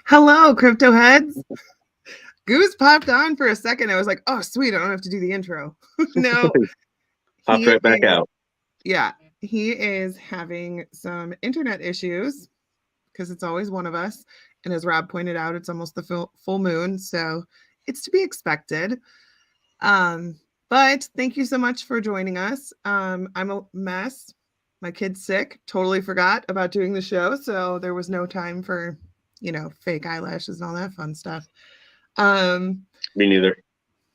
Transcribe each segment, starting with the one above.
Hello, crypto heads. Goose popped on for a second. I was like, oh, sweet. I don't have to do the intro. No. Popped right back out. Yeah. He is having some internet issues because it's always one of us. And as Rob pointed out, it's almost the full moon. So it's to be expected. But thank you so much for joining us. I'm a mess. My kid's sick. Totally forgot about doing the show. So there was no time for fake eyelashes and all that fun stuff. Me neither.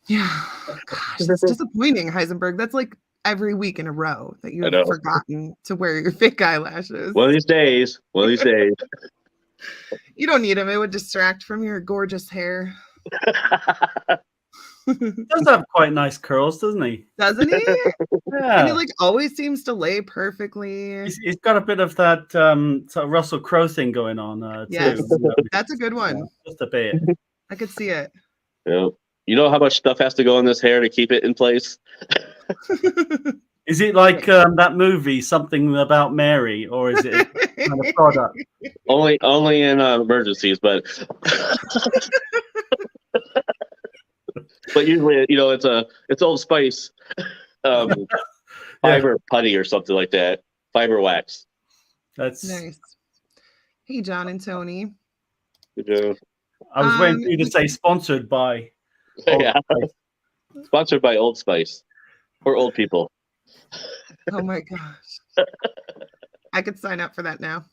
Yeah. Gosh, it's disappointing, Heisenberg. That's like every week in a row that you have forgotten to wear your fake eyelashes. One of these days. You don't need them. It would distract from your gorgeous hair. He does have quite nice curls, doesn't he? Doesn't he? Yeah. And he always seems to lay perfectly. He's got a bit of that sort of Russell Crowe thing going on yes. too. That's a good one. Just a bit. I could see it. Yeah. You know how much stuff has to go in this hair to keep it in place? Is it like that movie, Something About Mary, or is it kind of product? Only in emergencies, but but usually, it's Old Spice, fiber putty or something like that, fiber wax. That's nice. Hey, John and Tony. I was waiting for you to say sponsored by. Sponsored by Old Spice for old people. Oh my gosh. I could sign up for that now.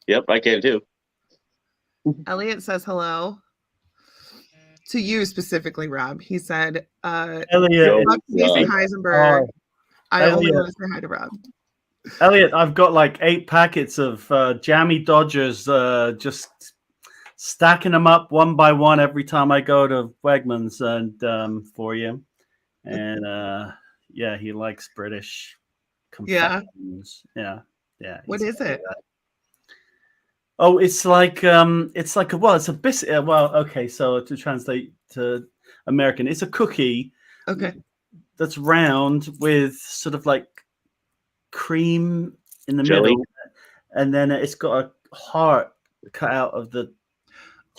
Yep, I can too. Elliot says hello. To you specifically, Rob. He said, Elliot, Heisenberg. I only want to say hi to Rob. Elliot, I've got like 8 packets of jammy Dodgers, just stacking them up one by one every time I go to Wegmans and for you. And he likes British confections. Yeah. What is it? Oh, it's like it's a biscuit. Well, okay, so to translate to American, it's a cookie. Okay. That's round with sort of like cream in the jelly. middle, and then it's got a heart cut out of the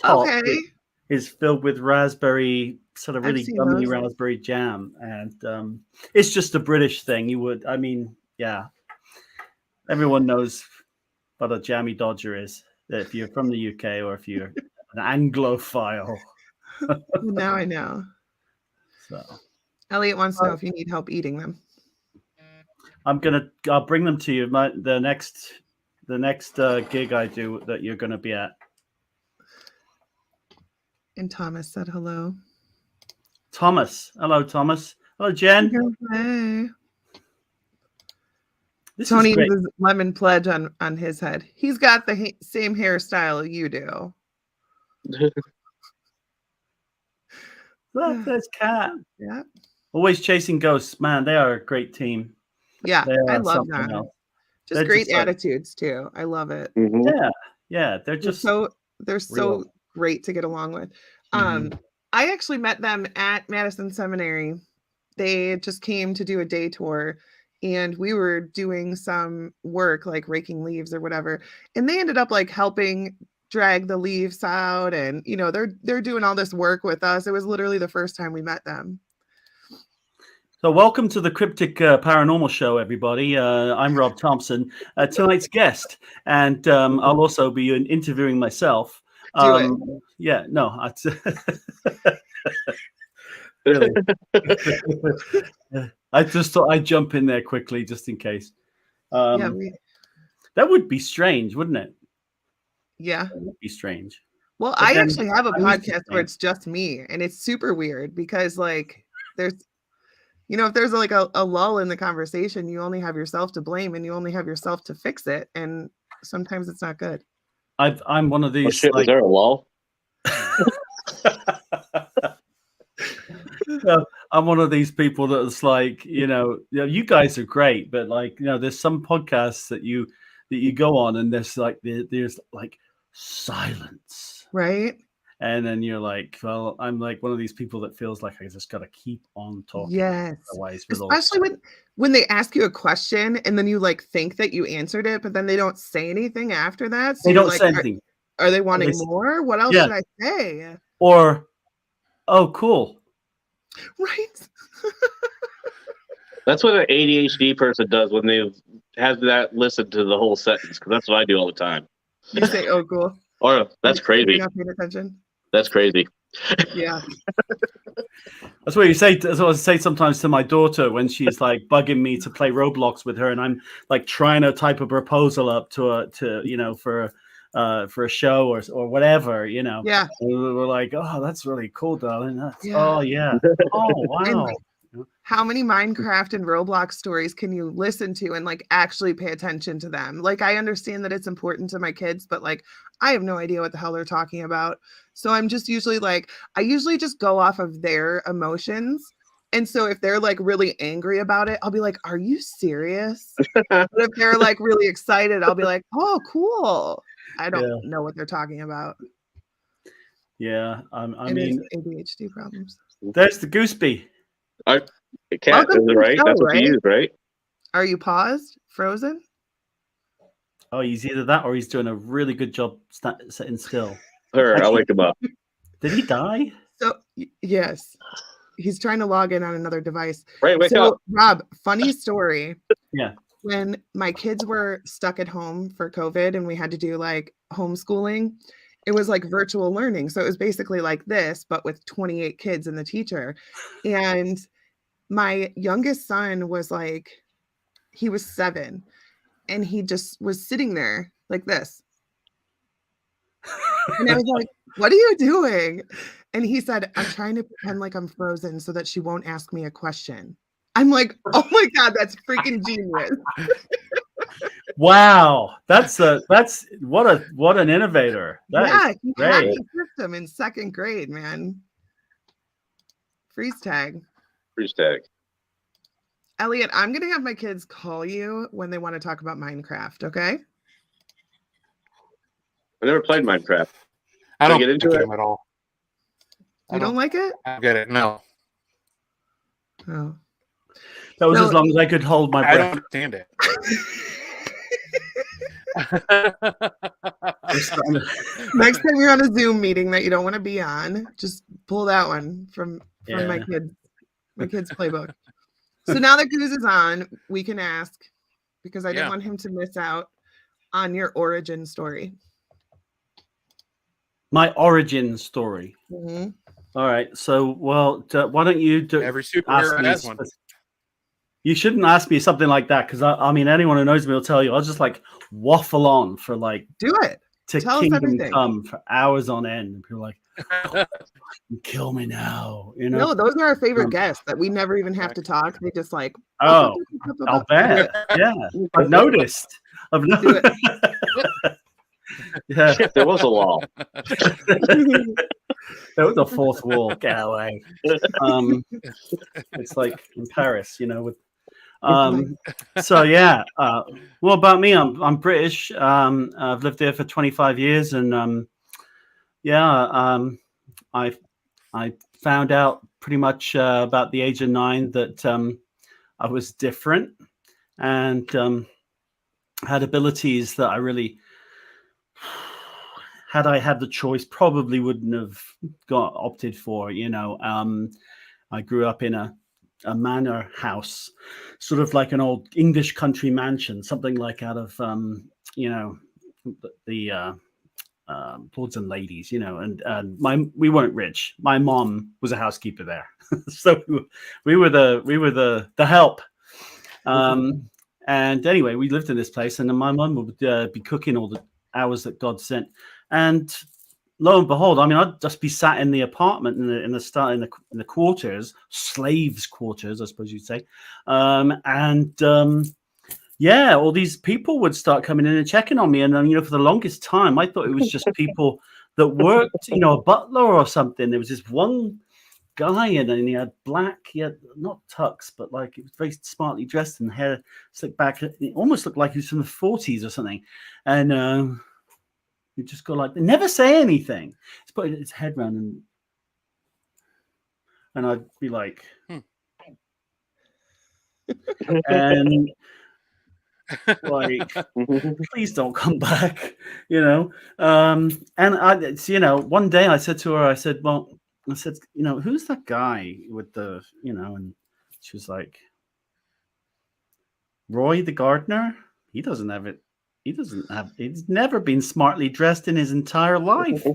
top. Okay. It is filled with raspberry, sort of really gummy those. raspberry jam, and it's just a British thing. Everyone knows what a jammy Dodger is. If you're from the UK or if you're an Anglophile. Now I know. So Elliot wants to know if you need help eating them. I'll bring them to you. The next gig I do that you're gonna be at. And Thomas said hello. Thomas. Hello, Thomas. Hello, Jen. Hey. This Tony is great. has lemon pledge on his head. He's got the same hairstyle you do. Look, there's Kat. Yeah. Always chasing ghosts. Man, they are a great team. Yeah, I love them. Else. Just great attitudes too. I love it. Mm-hmm. Yeah. They're so great to get along with. I actually met them at Madison Seminary. They just came to do a day tour. And we were doing some work like raking leaves or whatever. And they ended up like helping drag the leaves out. And, they're doing all this work with us. It was literally the first time we met them. So welcome to the Cryptic Paranormal Show, everybody. I'm Rob Thompson, tonight's guest. And I'll also be interviewing myself. Do it. Yeah, no, really. I just thought I'd jump in there quickly just in case. Yeah, that would be strange, wouldn't it? Yeah. That would be strange. Well, But I then actually have a I'm used to podcast where saying- it's just me, and it's super weird because like there's if there's like a lull in the conversation, you only have yourself to blame and you only have yourself to fix it, and sometimes it's not good. I'm one of Oh these shit! Was like there a lull? I'm one of these people that's like, you guys are great, but like, there's some podcasts that you go on and there's like silence. Right? And then you're like, well, I'm like one of these people that feels like I just got to keep on talking. Yes. Otherwise, especially when they ask you a question and then you like think that you answered it, but then they don't say anything after that. So they you're don't like, say anything. Are they wanting more? What else Yeah. should I say? Or, oh, cool. Right. That's what an ADHD person does when they have that listen to the whole sentence, because that's what I do all the time. You say, oh, cool. Or that's crazy. You're not paying attention. That's crazy. Yeah. That's what you say. That's what I say sometimes to my daughter when she's like bugging me to play Roblox with her, and I'm like trying to type a proposal up for a show or whatever, Yeah. And we're like, oh, that's really cool, darling. That's Yeah. oh yeah. Oh wow. How many Minecraft and Roblox stories can you listen to and like actually pay attention to them? Like, I understand that it's important to my kids, but like, I have no idea what the hell they're talking about. So I'm just usually like, I usually just go off of their emotions. And so if they're like really angry about it, I'll be like, are you serious? But if they're like really excited, I'll be like, oh, cool. I don't know what they're talking about. Yeah. I mean, ADHD problems. There's the Gooseby. Cat, is it right? That's what you use, right? Are you paused? Frozen? Oh, he's either that or he's doing a really good job sitting still. I'll wake him up. Did he die? So, yes. He's trying to log in on another device. Right, wake up. Rob, funny story. Yeah. When my kids were stuck at home for COVID and we had to do like homeschooling, it was like virtual learning. So it was basically like this, but with 28 kids and the teacher. And my youngest son was like, he was 7 and he just was sitting there like this. And I was like, what are you doing? And he said, I'm trying to pretend like I'm frozen so that she won't ask me a question. I'm like, oh my God, that's freaking genius. Wow. That's what an innovator. He hacked the system in 2nd grade, man. Freeze tag. Elliot, I'm going to have my kids call you when they want to talk about Minecraft, okay? I never played Minecraft. I don't get into it at all. You don't like it? I get it. No. Oh. That was as long as I could hold my breath. I don't understand it. Next time you're on a Zoom meeting that you don't want to be on, just pull that one from my kid's playbook. So now that Goose is on, we can ask, because I didn't want him to miss out on your origin story. My origin story. Mm-hmm. All right. So, well, why don't you do every superhero has one? You shouldn't ask me something like that, because I mean, anyone who knows me will tell you I'll just like waffle on for like do it to Tell Kingdom Come for hours on end, and people are like, kill me now, No, those are our favorite guests that we never even have to talk. They just like, oh, I'll bet. Yeah, I've noticed. Yeah, shit, there was a wall. There was a fourth wall. Get away. It's like in Paris, with. So yeah. Well, about me, I'm British. I've lived there for 25 years, and I found out pretty much about the age of 9 that I was different and had abilities that I really, had I had the choice, probably wouldn't have opted for. I grew up in a manor house, sort of like an old English country mansion, something like out of the lords and ladies, you know, and we weren't rich. My mom was a housekeeper there, so we were the help. And anyway, we lived in this place, and then my mom would be cooking all the hours that God sent. And lo and behold, I mean, I'd just be sat in the apartment in the quarters, slaves' quarters, I suppose you'd say, yeah, all these people would start coming in and checking on me. And then, you know, for the longest time, I thought it was just people that worked, you know, a butler or something. There was this one guy, and he had not tux, but like he was very smartly dressed and hair slicked back. It almost looked like he was from the 40s or something. And he'd just go like, never say anything. He's putting his head round, and I'd be like, and like, please don't come back, you know. And you know, one day I said to her, I said, you know, who's that guy with the, you know, and she was like, Roy the gardener. He's never been smartly dressed in his entire life.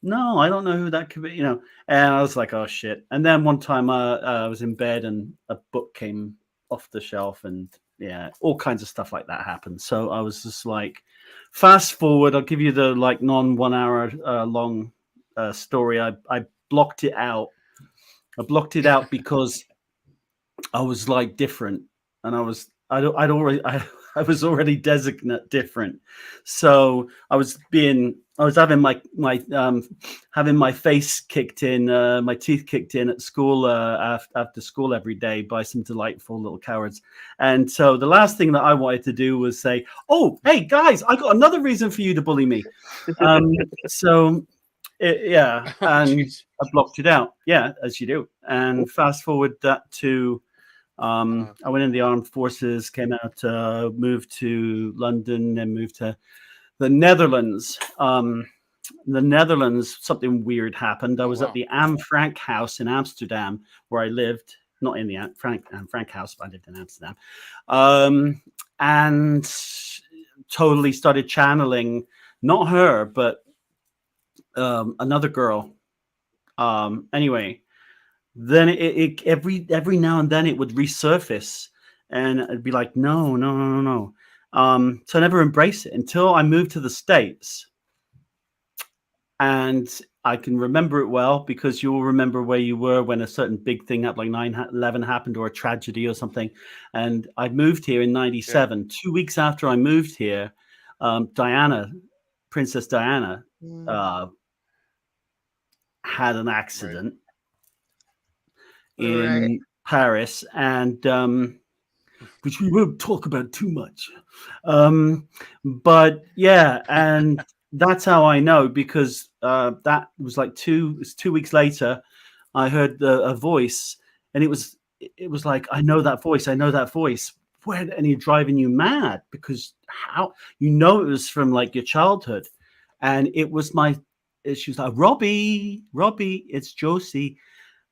No, I don't know who that could be, you know. And I was like, oh shit. And then one time I was in bed and a book came off the shelf, and yeah, all kinds of stuff like that happened. So I was just like, fast forward, I'll give you the like non-1 hour long story. I blocked it out. I blocked it out because I was like different, and I was already designate different. So I was having my face kicked in, my teeth kicked in at school after school every day by some delightful little cowards. And so the last thing that I wanted to do was say, "Oh, hey guys, I got another reason for you to bully me." Yeah, and I blocked it out. Yeah, as you do. And fast forward that to. I went in the armed forces, came out, moved to London, then moved to the Netherlands. The Netherlands, something weird happened. I was at the Anne Frank house in Amsterdam, where I lived. Not in the Anne Frank house, but I lived in Amsterdam. And totally started channeling, not her, but another girl. Anyway. Then it every now and then it would resurface, and it'd be like, no. So I never embraced it until I moved to the States. And I can remember it well because you'll remember where you were when a certain big thing happened, like 9/11 happened, or a tragedy or something. And I moved here in 97. Yeah. 2 weeks after I moved here, Princess Diana, had an accident. Right. In Paris, and which we won't talk about too much, but yeah, and that's how I know, because that was like 2 weeks later. I heard a voice, and it was like, I know that voice. Where? And you're driving you mad, because how, you know, it was from like your childhood, and it was she was like, Robbie, it's Josie,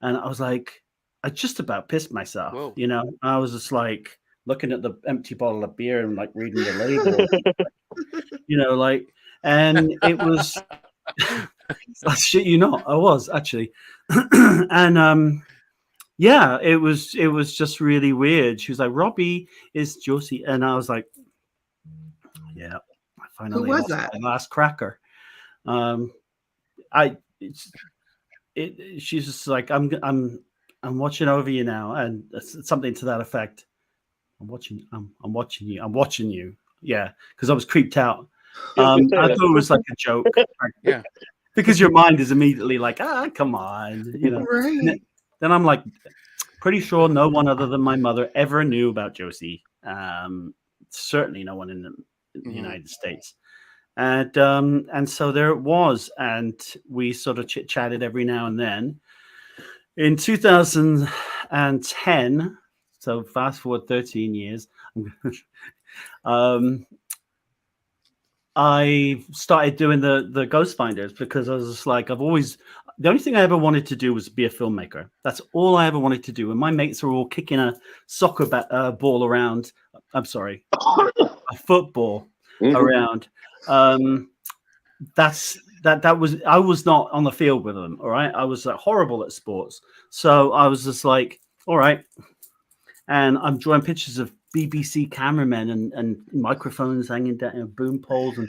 and I was like, I just about pissed myself. Whoa. You know, I was just like looking at the empty bottle of beer and like reading the label, you know, like, and it was, I shit you not, I was actually, and yeah, it was just really weird. She was like, Robbie is Josie, and I was like, yeah, I finally lost my last cracker. She's just like, I'm watching over you now, and something to that effect. I'm watching you. Yeah, because I was creeped out. I thought it was like a joke. Yeah, because your mind is immediately like, come on, you know. Right. Then I'm like, pretty sure no one other than my mother ever knew about Josie. Certainly no one in the United States. And so there it was, and we sort of chit-chatted every now and then. In 2010, so fast forward 13 years, I started doing the Ghost Finders, because I was just like, the only thing I ever wanted to do was be a filmmaker. That's all I ever wanted to do. And my mates are all kicking a soccer ball around. I'm sorry, a football around. I was not on the field with them. All right. I was horrible at sports. So I was just like, all right. And I'm drawing pictures of BBC cameramen and microphones hanging down, boom poles.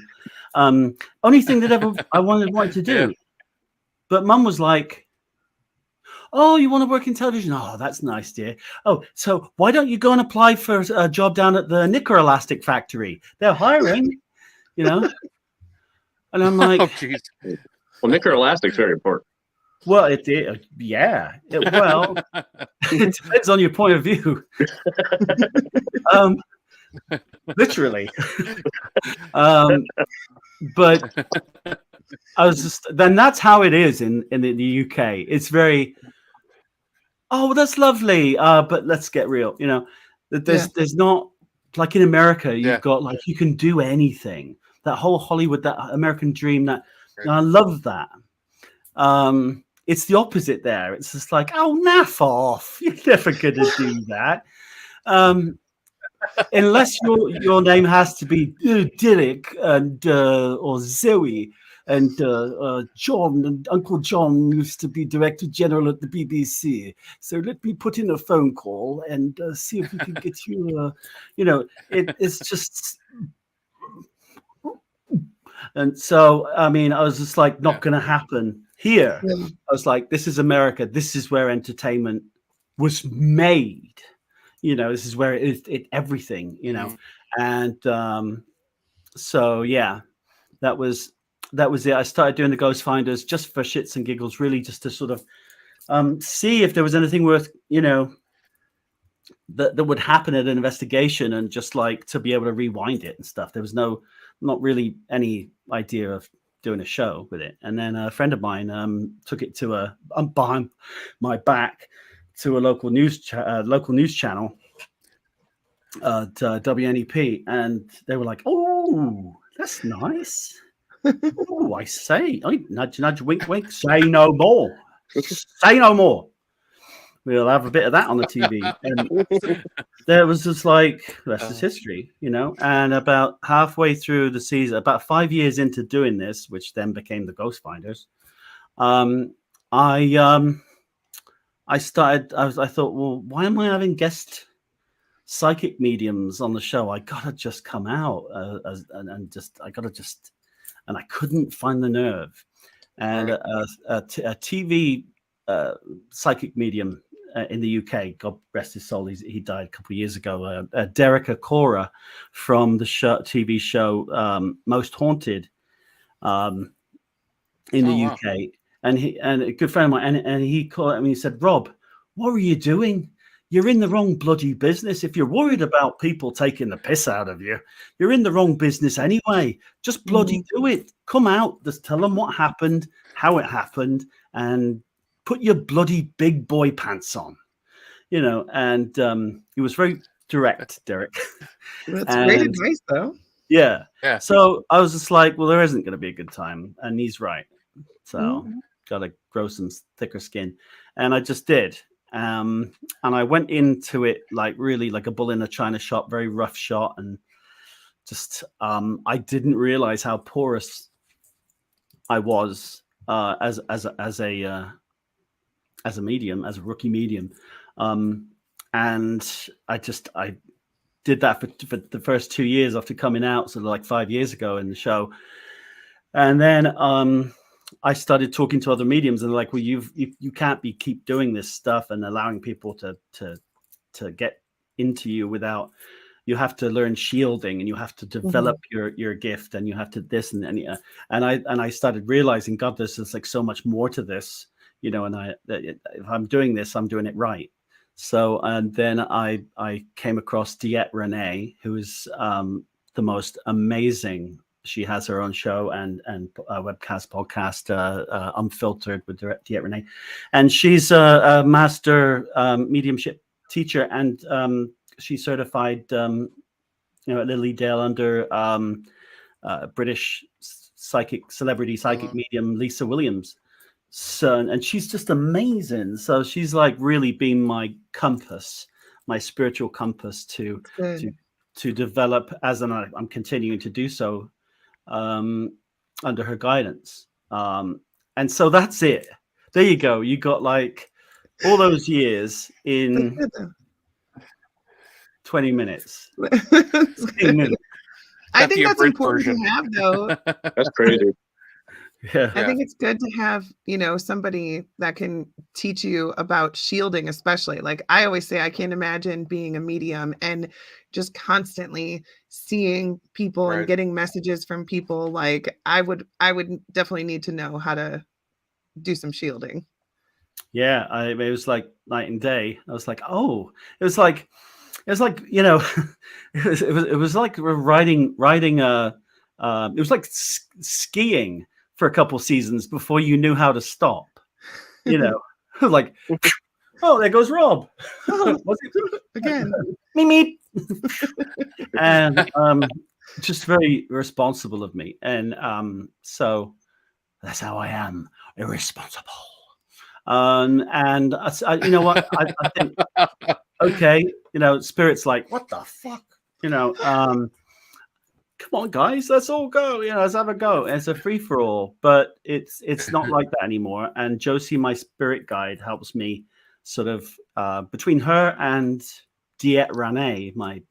And only thing that ever I wanted to do. Yeah. But Mum was like, oh, you want to work in television? Oh, that's nice, dear. Oh, so why don't you go and apply for a job down at the knicker elastic factory? They're hiring, you know? And I'm like, Oh, jeez. Well, knicker elastic's very important. well, it depends on your point of view. Literally. But I was just, then that's how it is in the UK. It's very, oh, well, that's lovely. But let's get real, you know, there's not like in America, you've got like, you can do anything. That whole Hollywood, that American dream, that I love that. It's the opposite there. It's just like, oh, naff off. You're never going to do that. Unless your name has to be Dillick and or Zoe and John, and Uncle John used to be Director General at the BBC. So let me put in a phone call and see if we can get you, you know, it's just. And so, I mean, I was just like, not going to happen here. I was like, this is America. This is where entertainment was made. You know, this is where it everything, you know. And so, yeah, that was it. I started doing the Ghost Finders just for shits and giggles, really just to sort of see if there was anything worth, you know, that would happen at an investigation, and just like to be able to rewind it and stuff. There was not really any idea of doing a show with it. And then a friend of mine took it to behind my back to a local news channel at WNEP, and they were like, "Oh, that's nice." Oh, I say, nudge, nudge, wink, wink. Say no more. Say no more. We'll have a bit of that on the TV. And there was just like, rest is history, you know. And about halfway through the season, about 5 years into doing this, which then became the Ghost Finders, I thought, well, why am I having guest psychic mediums on the show? I gotta just come out and I couldn't find the nerve. And a TV psychic medium in the UK, God rest his soul, he died a couple of years ago. Derek Acora from the TV show Most Haunted in the UK, and a good friend of mine, and he called me. He said, "Rob, what are you doing? You're in the wrong bloody business. If you're worried about people taking the piss out of you, you're in the wrong business anyway. Just bloody do it. Come out, just tell them what happened, how it happened, and put your bloody big boy pants on." You know, and he was very direct, Derek. That's great advice, though. Yeah. So I was just like, well, there isn't going to be a good time, and he's right. So got to grow some thicker skin, and I just did. And I went into it like really like a bull in a china shop, very rough shot, and just I didn't realize how porous I was as a medium, as a rookie medium, and I did that for the first 2 years after coming out, so like 5 years ago in the show, and then I started talking to other mediums, and they're like, well, you can't keep doing this stuff and allowing people to get into you without. You have to learn shielding, and you have to develop your gift, and you have to this and I started realizing, God, there's like so much more to this, you know. And if I'm doing this, I'm doing it right. So and then I came across Diet Renee, who is the most amazing. She has her own show and webcast podcast, Unfiltered with Diet Renee, and she's a master mediumship teacher, and she's certified, you know, at Lily Dale under British celebrity psychic medium Lisa Williams. So, and she's just amazing. So she's like really been my compass, my spiritual compass to develop I'm continuing to do so. under her guidance. And so that's it. There you go. You got like all those years in 20 minutes. 15 minutes. I think that's important to have, though. That's crazy. Yeah. I think it's good to have, somebody that can teach you about shielding, especially. Like I always say, I can't imagine being a medium and just constantly seeing people and getting messages from people. Like I would definitely need to know how to do some shielding. Yeah, it was like night and day. I was like, oh, it was like it was like riding it was like skiing for a couple seasons before you knew how to stop. Like, oh, there goes Rob. Again. Meep. And just very responsible of me. And so that's how I am, irresponsible. And you know what? I think, okay, Spirit's like, what the fuck? Come on, guys, let's all go. Let's have a go. It's a free for all, but it's not like that anymore. And Josie, my spirit guide, helps me sort of between her and Diet Rane, my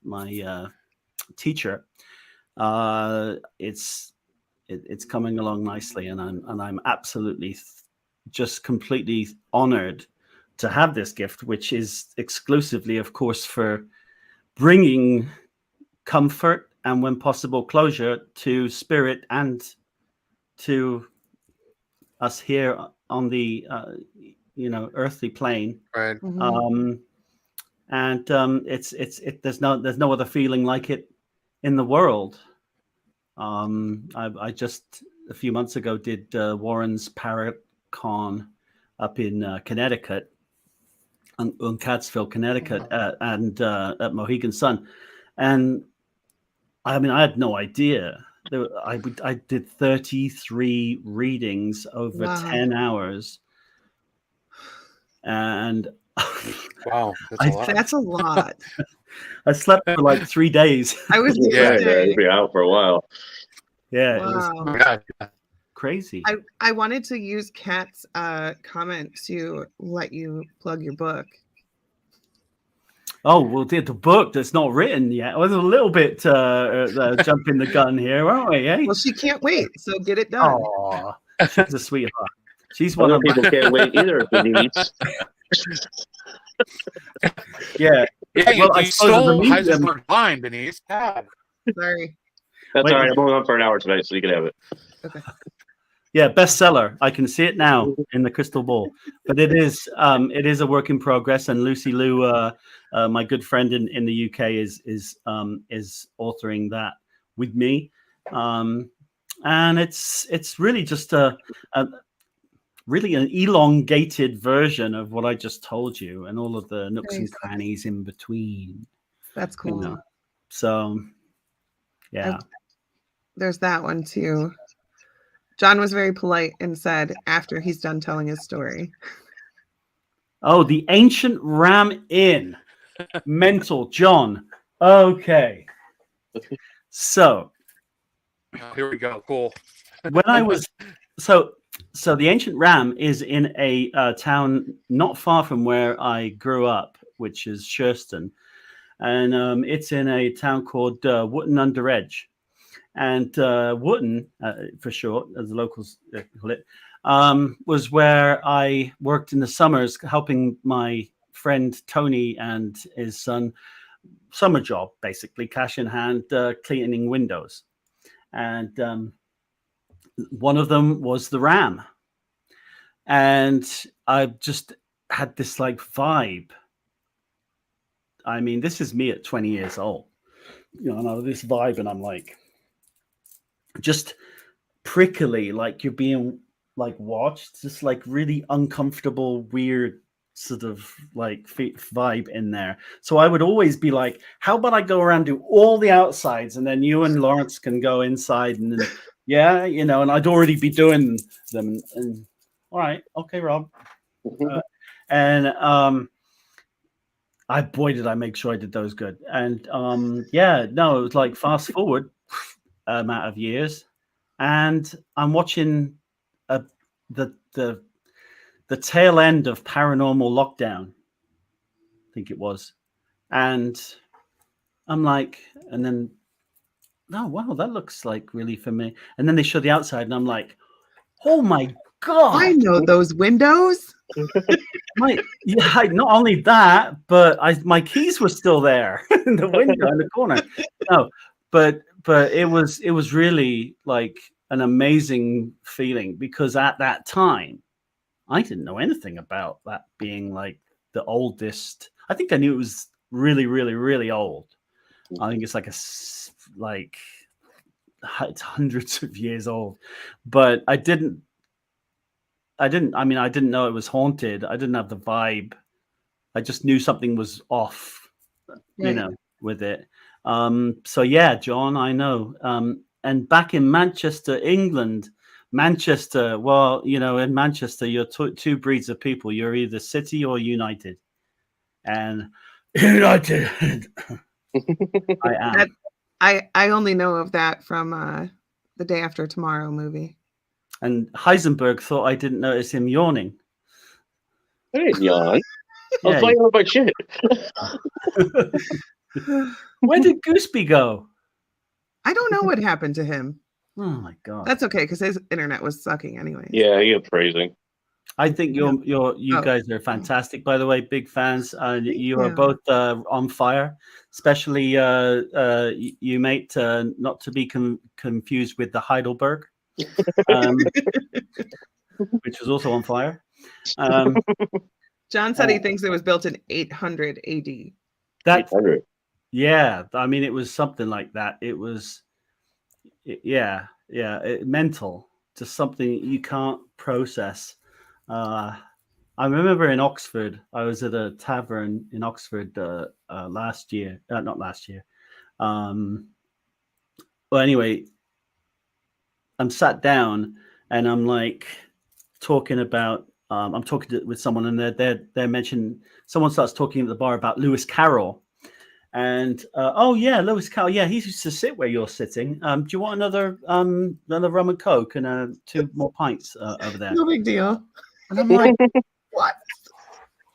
teacher. It's coming along nicely, and I'm absolutely just completely honored to have this gift, which is exclusively, of course, for bringing comfort and, when possible, closure to spirit and to us here on the earthly plane. Right. And there's no other feeling like it in the world. I just a few months ago did Warren's Paracon up in Connecticut, on Catskill, Connecticut, and at Mohegan Sun, and I mean, I had no idea. I did 33 readings over 10 hours, and wow, that's a lot. I slept for like 3 days. I was you'd be out for a while. Yeah, wow. It was crazy. I wanted to use Kat's comment to let you plug your book. Oh, well, the book that's not written yet. I was a little bit jumping the gun here, aren't we? Eh? Well, she can't wait, so get it done. Oh, she's a sweetheart. She's one of people can't wait either. Yeah. Well, I stole Heisenberg line, Denise. God. Sorry. That's all right. I'm only on for an hour tonight, so you can have it. Okay. Yeah, bestseller. I can see it now in the crystal ball. But it is a work in progress. And Lucy Liu, my good friend in the UK, is authoring that with me. And it's really just really an elongated version of what I just told you, and all of the nooks and crannies in between. That's cool. So, yeah. There's that one too. John was very polite and said after he's done telling his story. Oh, the Ancient Ram Inn. Mental, John. Okay. So. Here we go. Cool. When I was so the Ancient Ram is in a town not far from where I grew up, which is Shurston, and it's in a town called Wootton under Edge, and Wootton, for short, as the locals call it, was where I worked in the summers, helping my friend Tony and his son, summer job, basically cash in hand, cleaning windows, and one of them was the Ram. And I just had this like vibe. I mean, this is me at 20 years old. And I have this vibe, and I'm like, just prickly, like you're being like watched, just like really uncomfortable, weird sort of like vibe in there. So I would always be like, how about I go around, do all the outsides, and then you and Lawrence can go inside, and then yeah, and I'd already be doing them. And all right, okay, Rob. And boy, did I make sure I did those good. And yeah, no, it was like fast forward amount of years, and I'm watching the tail end of Paranormal Lockdown, I think it was, and I'm like, and then, oh wow, that looks like really for me. And then they show the outside, and I'm like, oh my god, I know those windows. not only that, but my keys were still there in the window in the corner. No, but it was really like an amazing feeling, because at that time I didn't know anything about that being like the oldest. I think I knew it was really, really, really old. I think it's it's hundreds of years old, but I didn't know it was haunted. I didn't have the vibe. I just knew something was off, Right. with it. So yeah, John, I know. And back in Manchester, England, well, in Manchester, you're two breeds of people. You're either City or United. And United. I am. I only know of that from the Day After Tomorrow movie. And Heisenberg thought I didn't notice him yawning. I didn't yawn. I was Yeah. playing with my shit. Where did Gooseby go? I don't know what happened to him. Oh my god. That's okay, because his internet was sucking anyway. Yeah, he kept praising. I think you guys are fantastic, by the way. Big fans. You are both on fire, especially you, mate. Not to be confused with the Heidelberg, which was also on fire. John said he thinks it was built in 800 AD. That 800. Yeah, I mean, it was something like that. It was, mental, just something you can't process. I remember in Oxford, I was at a tavern in Oxford last year, not last year. Well, anyway, I'm sat down and I'm like talking about, I'm talking with someone, and they're mentioning, someone starts talking at the bar about Lewis Carroll. And oh yeah, Lewis Carroll. Yeah, he used to sit where you're sitting. Do you want another rum and coke and 2 more pints over there? No big deal. And I'm like, What?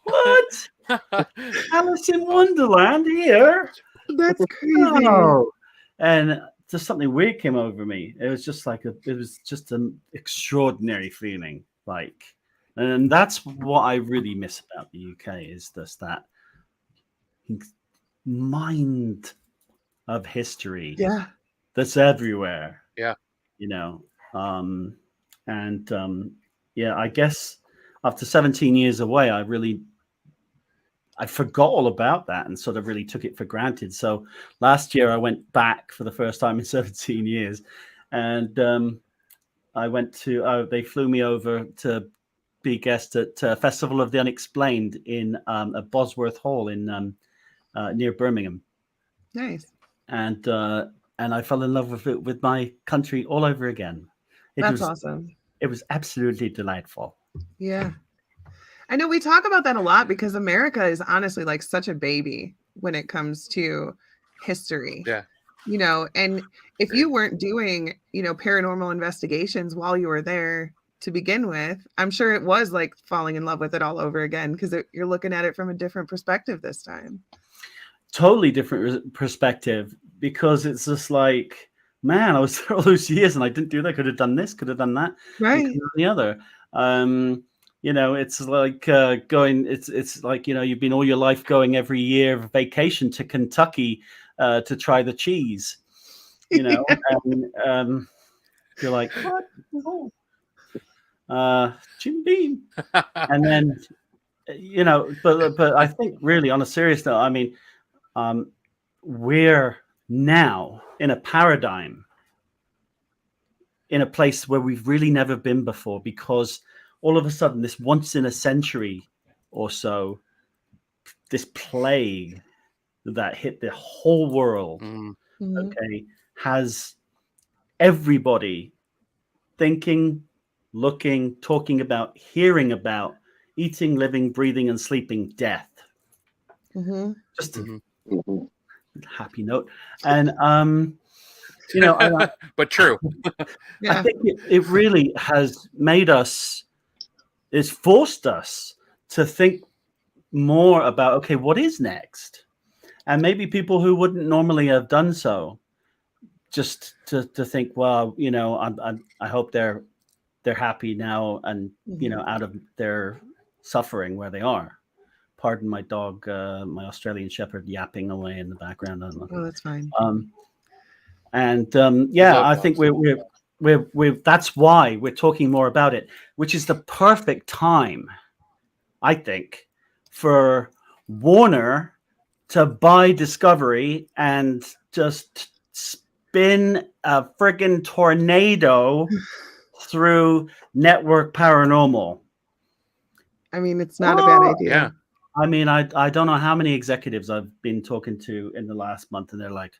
what? Alice in Wonderland here? That's crazy. Oh. And just something weird came over me. It was just an extraordinary feeling. And that's what I really miss about the UK, is just that mind of history that's everywhere. Yeah. I guess after 17 years away, I forgot all about that and sort of really took it for granted. So last year I went back for the first time in 17 years, and I went to they flew me over to be guest at Festival of the Unexplained in at Bosworth Hall in near Birmingham. Nice. And I fell in love with my country all over again. That's awesome. It was absolutely delightful. Yeah. I know we talk about that a lot, because America is honestly like such a baby when it comes to history. Yeah. And if you weren't doing, paranormal investigations while you were there to begin with, I'm sure it was like falling in love with it all over again, because you're looking at it from a different perspective this time. Totally different perspective, because it's just like, man, I was there all those years and I didn't do that. Could have done this, could have done that, right? The other. It's like going. It's like, you've been all your life going every year vacation to Kentucky to try the cheese. And you're like, what? Jim Beam, and then but I think really on a serious note, I mean. We're now in a paradigm, in a place where we've really never been before, because all of a sudden, this once in a century or so, this plague that hit the whole world, has everybody thinking, looking, talking about, hearing about, eating, living, breathing, and sleeping death. Just happy note. And but true. I think it really has made us, it's forced us to think more about, okay, what is next? And maybe people who wouldn't normally have done so, just to think, well, I hope they're happy now and, out of their suffering where they are. Pardon my dog, my Australian Shepherd yapping away in the background. Oh, that's fine. I think we're that's why we're talking more about it, which is the perfect time, I think, for Warner to buy Discovery and just spin a friggin' tornado through Network Paranormal. I mean, it's not a bad idea. Yeah. I mean, I don't know how many executives I've been talking to in the last month, and they're like,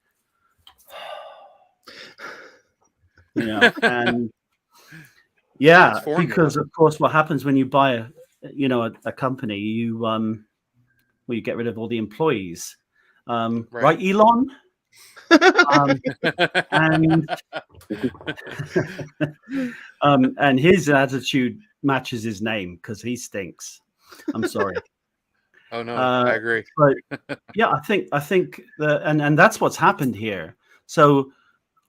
and yeah, because of course, what happens when you buy a company, you get rid of all the employees, right, Elon? And his attitude matches his name because he stinks. I'm sorry. Oh no, I agree. But yeah, I think that, and that's what's happened here. So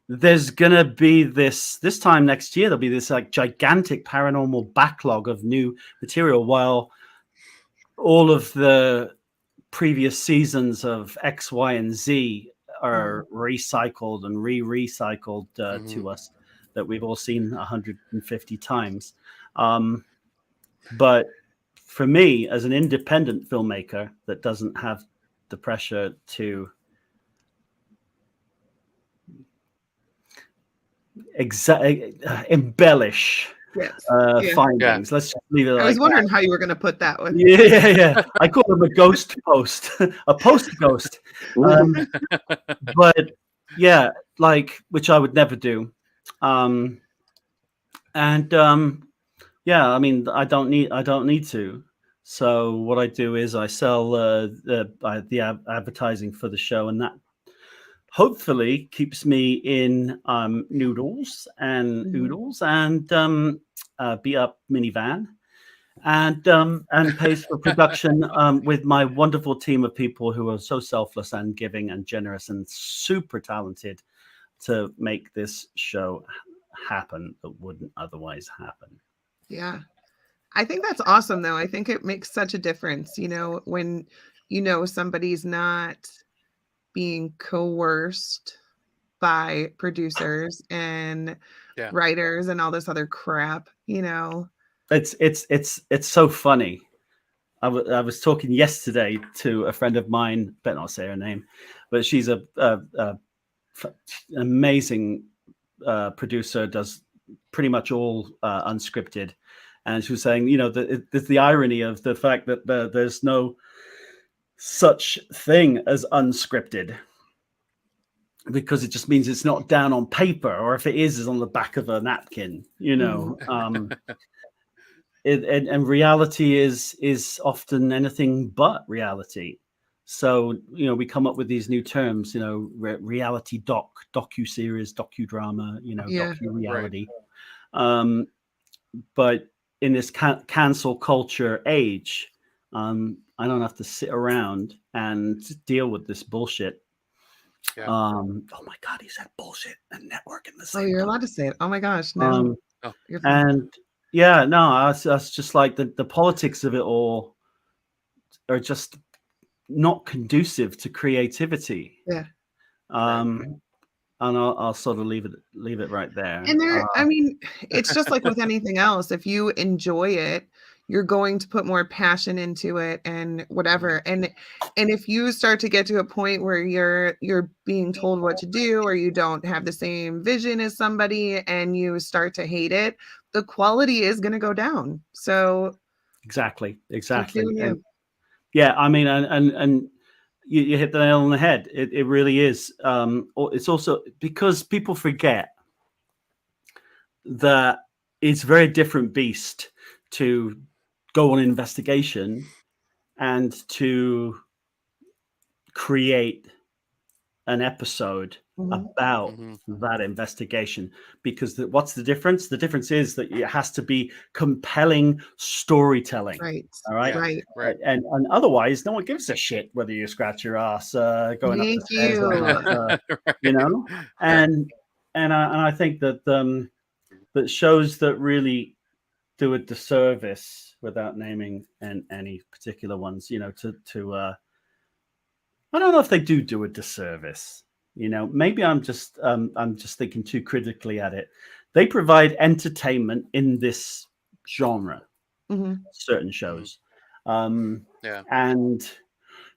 there's gonna be this time next year. There'll be this like gigantic paranormal backlog of new material, while all of the previous seasons of X, Y, and Z are recycled and recycled to us, that we've all seen 150 times. But for me, as an independent filmmaker that doesn't have the pressure to embellish findings, let's just leave it. I was wondering how you were going to put that one. Yeah. I call them a ghost post, a post ghost. But yeah, like, which I would never do. Yeah, I mean, I don't need to. So what I do is I sell the advertising for the show, and that hopefully keeps me in noodles and oodles and beat up minivan, and pays for production with my wonderful team of people who are so selfless and giving and generous and super talented to make this show happen that wouldn't otherwise happen. Yeah. I think that's awesome, though. I think it makes such a difference, when somebody's not being coerced by producers and writers and all this other crap. It's so funny. I was talking yesterday to a friend of mine, better not say her name, but she's a amazing producer, does pretty much all unscripted. And she was saying, there's the irony of the fact that there's no such thing as unscripted, because it just means it's not down on paper, or if it is on the back of a napkin, and reality is often anything but reality. So, we come up with these new terms, reality docu-series, docudrama, docu-reality. Right. But in this cancel culture age, I don't have to sit around and deal with this bullshit. Yeah. Oh my God, he said bullshit and network in the same. Oh, you're allowed to say it. Oh my gosh, no. And yeah, no, that's just like the politics of it all are just not conducive to creativity. Yeah. And I'll sort of leave it right there. And I mean, it's just like with anything else. If you enjoy it, you're going to put more passion into it and whatever. And if you start to get to a point where you're being told what to do, or you don't have the same vision as somebody and you start to hate it, the quality is going to go down. So exactly. And, yeah, I mean, and you hit the nail on the head. It really is. It's also because people forget that it's a very different beast to go on an investigation and to create an episode Mhm. about that investigation, because what's the difference? The difference is that it has to be compelling storytelling. Right. All right. Right. Right. And otherwise, no one gives a shit whether you scratch your ass going up the Thank stairs or you. not, you know. And I think that that shows that really do a disservice, without naming any particular ones, you know, to I don't know if they do a disservice. You know, maybe I'm just thinking too critically at it. They provide entertainment in this genre, certain shows, and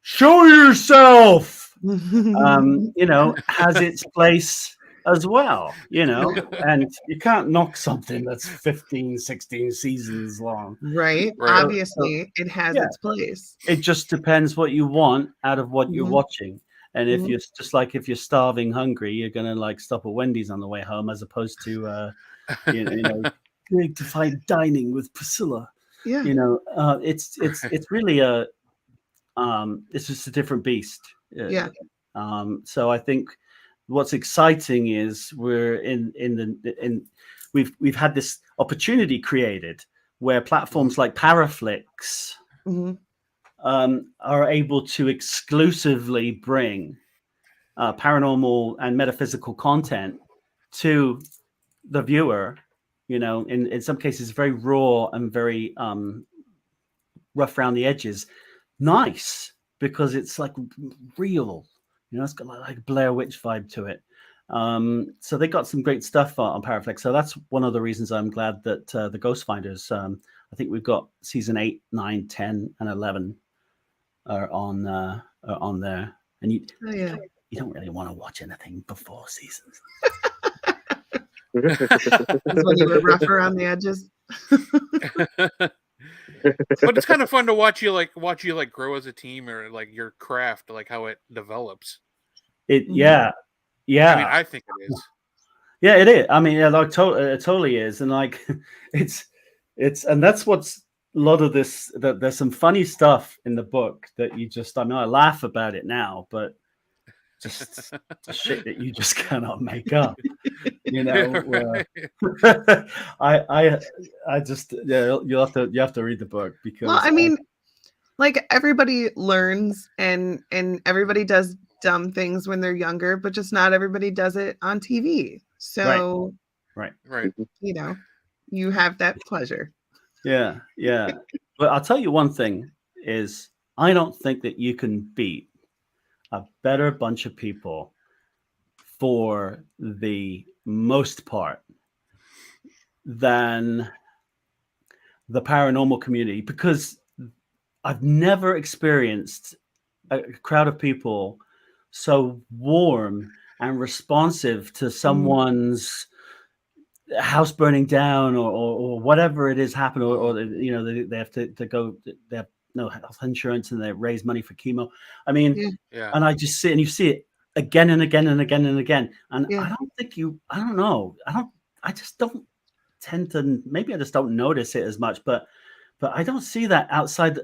show yourself, you know, has its place as well, you know, and you can't knock something that's 15, 16 seasons long. Right. Right. Obviously, it has its place. It just depends what you want out of what you're watching. And if you're just like, if you're starving hungry, you're gonna like stop at Wendy's on the way home, as opposed to you know going to find dining with Priscilla. Yeah. You know, it's really it's just a different beast. Yeah. So I think what's exciting is we're we've had this opportunity created where platforms like Paraflix are able to exclusively bring paranormal and metaphysical content to the viewer. You know, in some cases, very raw and very rough around the edges. Nice, because it's like real. You know, it's got like Blair Witch vibe to it. So they got some great stuff on Paraflex. So that's one of the reasons I'm glad that the Ghost Finders, I think we've got season 8, 9, 10, and 11 are on there. And you don't really want to watch anything before seasons. That's when you were rough around the edges. But it's kind of fun to watch you grow as a team, or like your craft, like how it develops. Yeah. I mean, I think it is. Yeah, it is. I mean, yeah, like it totally is, and like it's and that's what's a lot of this. That there's some funny stuff in the book that you just. I mean, I laugh about it now, but just the shit that you just cannot make up. You know, I just you have to read the book, because well, I mean, like everybody learns and everybody does dumb things when they're younger, but just not everybody does it on TV. So right. You know, you have that pleasure. Yeah. But I'll tell you one thing is, I don't think that you can beat a better bunch of people for the most part than the paranormal community, because I've never experienced a crowd of people so warm and responsive to someone's house burning down or whatever it is happened, or you know, they have to go, they have no health insurance and they raise money for chemo. I mean, and I just sit and you see it again and again and again and again. And I don't know. I just don't tend to, maybe I just don't notice it as much, but I don't see that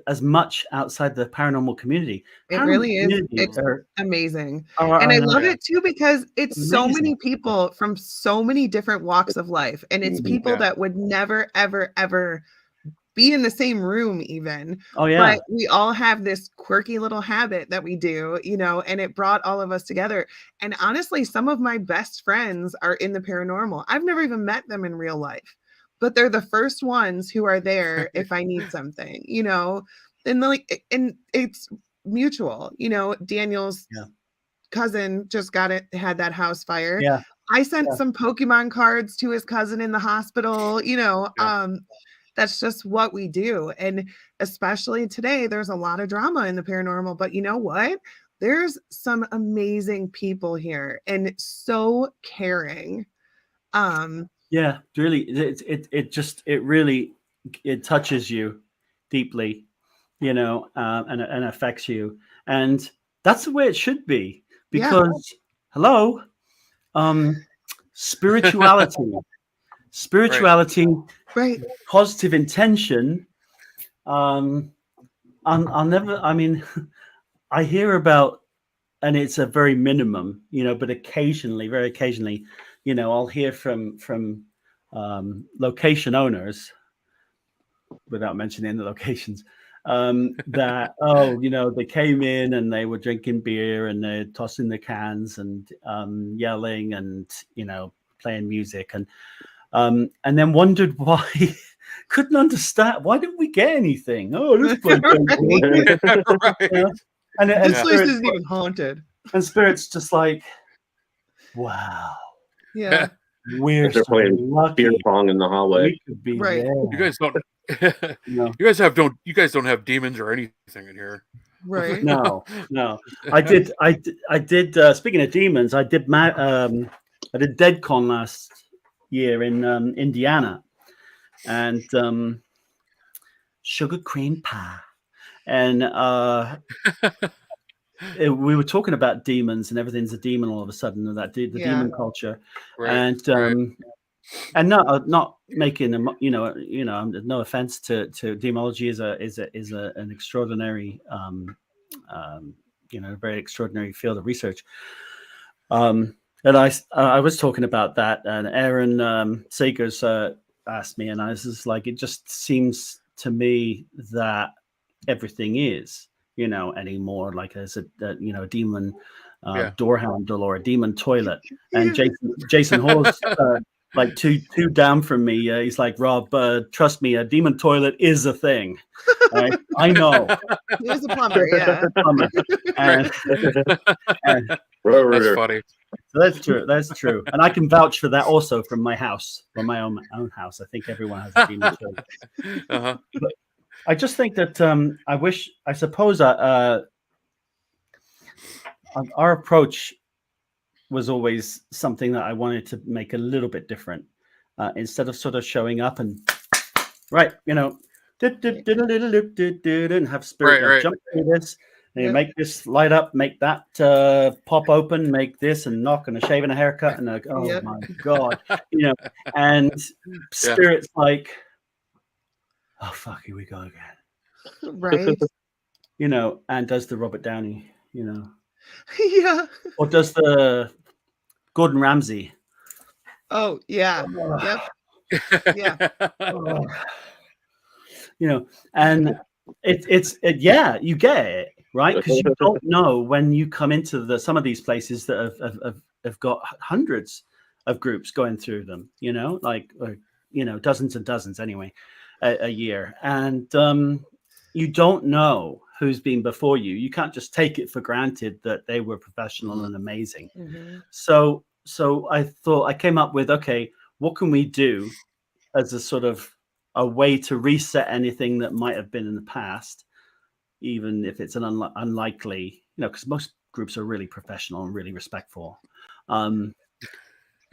as much outside the paranormal community. It really is. It's amazing. And I love it too, because it's so many people from so many different walks of life. And it's people that would never, ever, ever be in the same room even. Oh yeah. But we all have this quirky little habit that we do, you know, and it brought all of us together. And honestly, some of my best friends are in the paranormal. I've never even met them in real life, but they're the first ones who are there if I need something, you know, and it's mutual, you know. Daniel's cousin just had that house fire. Yeah. I sent some Pokemon cards to his cousin in the hospital, you know. That's just what we do. And especially today, there's a lot of drama in the paranormal, but you know what? There's some amazing people here and so caring. Yeah, really, it really touches you deeply, you know, and affects you, and that's the way it should be, because hello, spirituality, right, positive intention. I'll never. I mean, I hear about and it's a very minimum, but occasionally, very occasionally, I'll hear from location owners, without mentioning the locations, that they came in and they were drinking beer and they're tossing the cans and yelling and playing music and then wondered why. Couldn't understand, why didn't we get anything? Oh, this place Right. and This place Spirit, isn't even haunted. and Spirit's just like, wow, Yeah. we're They're so playing lucky. beer pong in the hallway. We could be Right. there. You guys don't. No. You guys don't have demons or anything in here. Right. No. I did. Speaking of demons, I did DeadCon last year in Indiana, and sugar cream pie, and we were talking about demons and everything's a demon all of a sudden, and that the demon culture, Right, and and not making them, no offense to demology is an extraordinary very extraordinary field of research. And I was talking about that, and Aaron Sagers asked me, and I was just like, it just seems to me that everything is, anymore, like as a demon door handle or a demon toilet. And Jason Hawes, like two down from me, he's like, Rob, trust me, a demon toilet is a thing. I know. He was a plumber, yeah. That's funny. So that's true, and I can vouch for that also from my house, from my own house. I think everyone has a demon toilet. But I just think that I suppose our approach was always something that I wanted to make a little bit different, instead of sort of showing up and and have Spirit jump through this, and make this light up, make that pop open, make this and knock and a shave and a haircut and my god, and Spirit's like, oh fuck, here we go again, Right. And does the Robert Downey, Yeah. or does the Gordon Ramsay. Oh yeah. Yep. Yeah. And it's you get it, right? Because you don't know when you come into some of these places that have got hundreds of groups going through them, dozens and dozens anyway, a year, and you don't know who's been before you. You can't just take it for granted that they were professional and amazing. Mm-hmm. So I thought, I came up with, okay, what can we do as a sort of a way to reset anything that might have been in the past, even if it's an unlikely, because most groups are really professional and really respectful.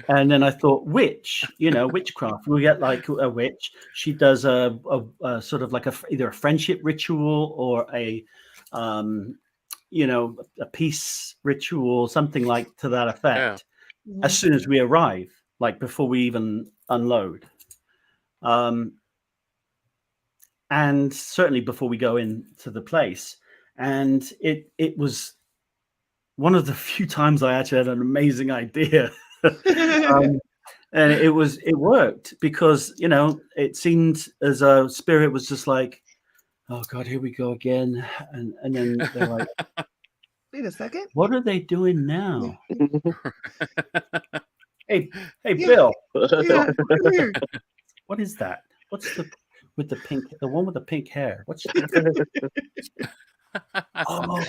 And then I thought, witchcraft. We get like a witch. She does a sort of like either a friendship ritual or a peace ritual, something like to that effect. Yeah. As soon as we arrive, like before we even unload, and certainly before we go into the place. And it was one of the few times I actually had an amazing idea. And it worked because it seemed as a Spirit was just like, oh god, here we go again, and then they're like, wait a second, what are they doing now? hey Bill, what is that? What's the one with the pink hair? What's oh